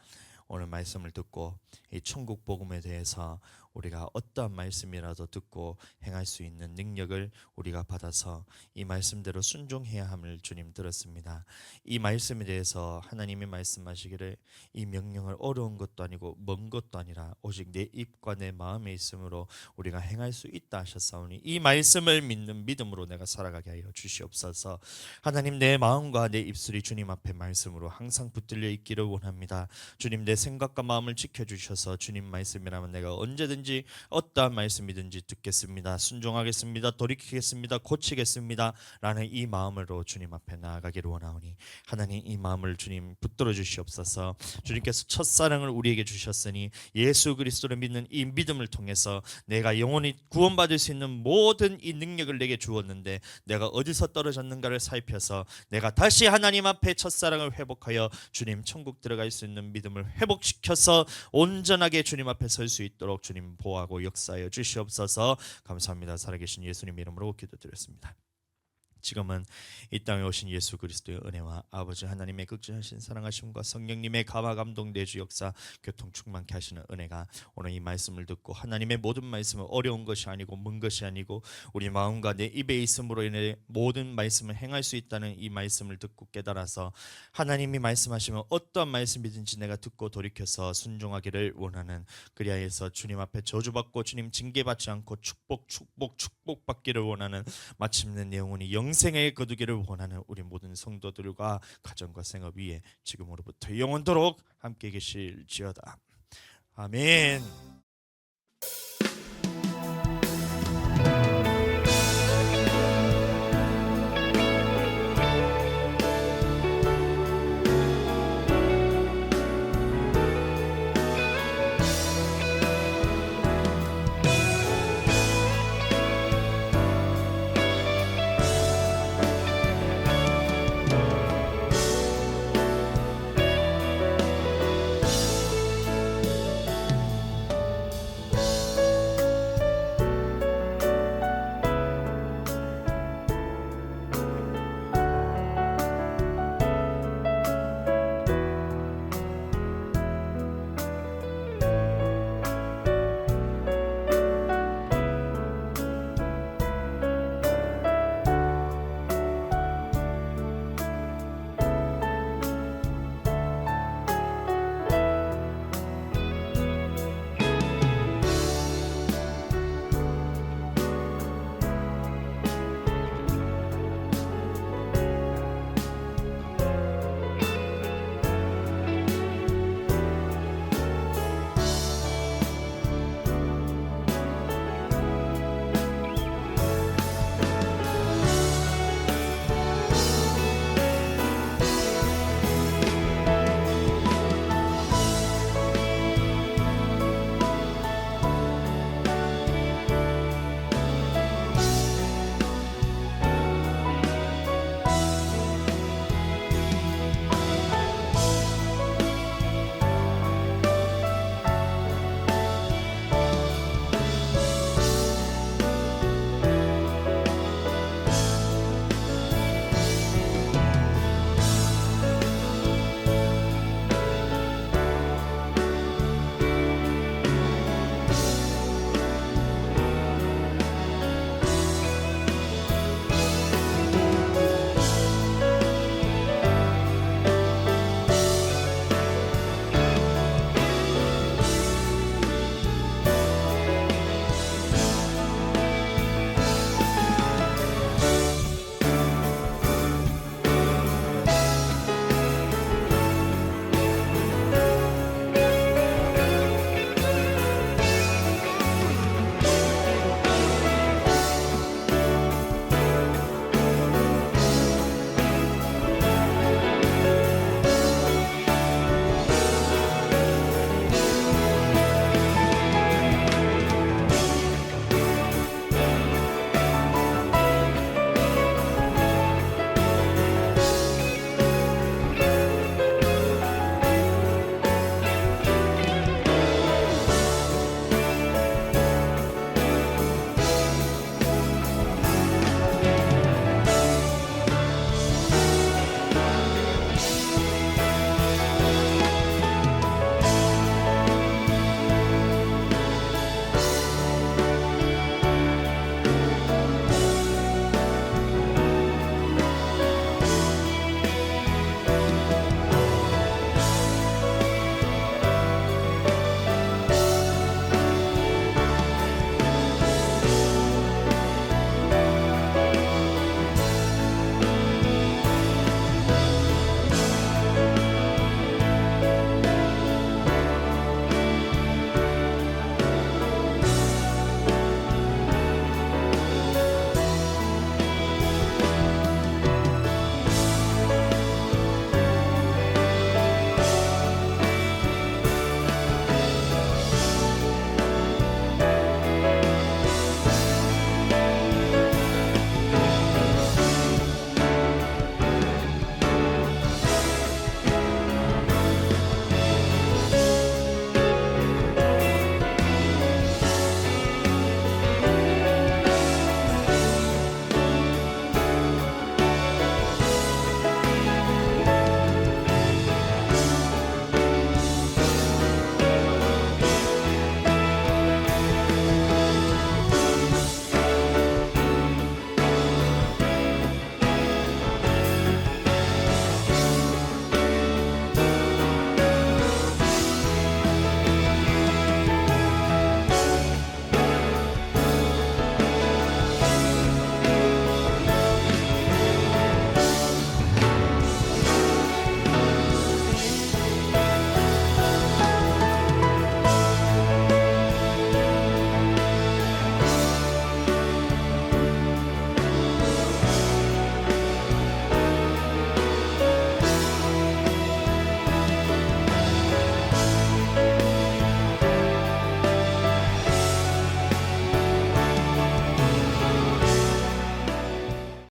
A: 오늘 말씀을 듣고 이 천국 복음에 대해서 우리가 어떠한 말씀이라도 듣고 행할 수 있는 능력을 우리가 받아서 이 말씀대로 순종해야 함을 주님 들었습니다. 이 말씀에 대해서 하나님이 말씀하시기를 이 명령을 어려운 것도 아니고 먼 것도 아니라 오직 내 입과 내 마음에 있으므로 우리가 행할 수 있다 하셨사오니 이 말씀을 믿는 믿음으로 내가 살아가게 하여 주시옵소서. 하나님 내 마음과 내 입술이 주님 앞에 말씀으로 항상 붙들려 있기를 원합니다. 주님 내 생각과 마음을 지켜주셔서 주님 말씀이라면 내가 언제든지 어떠한 말씀이든지 듣겠습니다. 순종하겠습니다. 돌이키겠습니다. 고치겠습니다. 라는 이 마음으로 주님 앞에 나아가기를 원하오니 하나님 이 마음을 주님 붙들어 주시옵소서. 주님께서 첫사랑을 우리에게 주셨으니 예수 그리스도를 믿는 이 믿음을 통해서 내가 영원히 구원받을 수 있는 모든 이 능력을 내게 주었는데 내가 어디서 떨어졌는가를 살펴서 내가 다시 하나님 앞에 첫사랑을 회복하여 주님 천국 들어갈 수 있는 믿음을 회복시켜서 온전하게 주님 앞에 설 수 있도록 주님 보호하고 역사하여 주시옵소서. 감사합니다. 살아계신 예수님 이름으로 기도드렸습니다. 지금은 이 땅에 오신 예수 그리스도의 은혜와 아버지 하나님의 극진하신 사랑하심과 성령님의 감화 감동 내주 역사 교통 충만케 하시는 은혜가 오늘 이 말씀을 듣고 하나님의 모든 말씀은 어려운 것이 아니고 먼 것이 아니고 우리 마음과 내 입에 있음으로 인해 모든 말씀을 행할 수 있다는 이 말씀을 듣고 깨달아서 하나님이 말씀하시면 어떤 말씀이든지 내가 듣고 돌이켜서 순종하기를 원하는 그리하여서 주님 앞에 저주받고 주님 징계받지 않고 축복받기를 원하는 마침내 내 영혼이 영생에 거두기를 원하는 우리 모든 성도들과 가정과 생업 위에 지금으로부터 영원토록 함께 계실지어다. 아멘.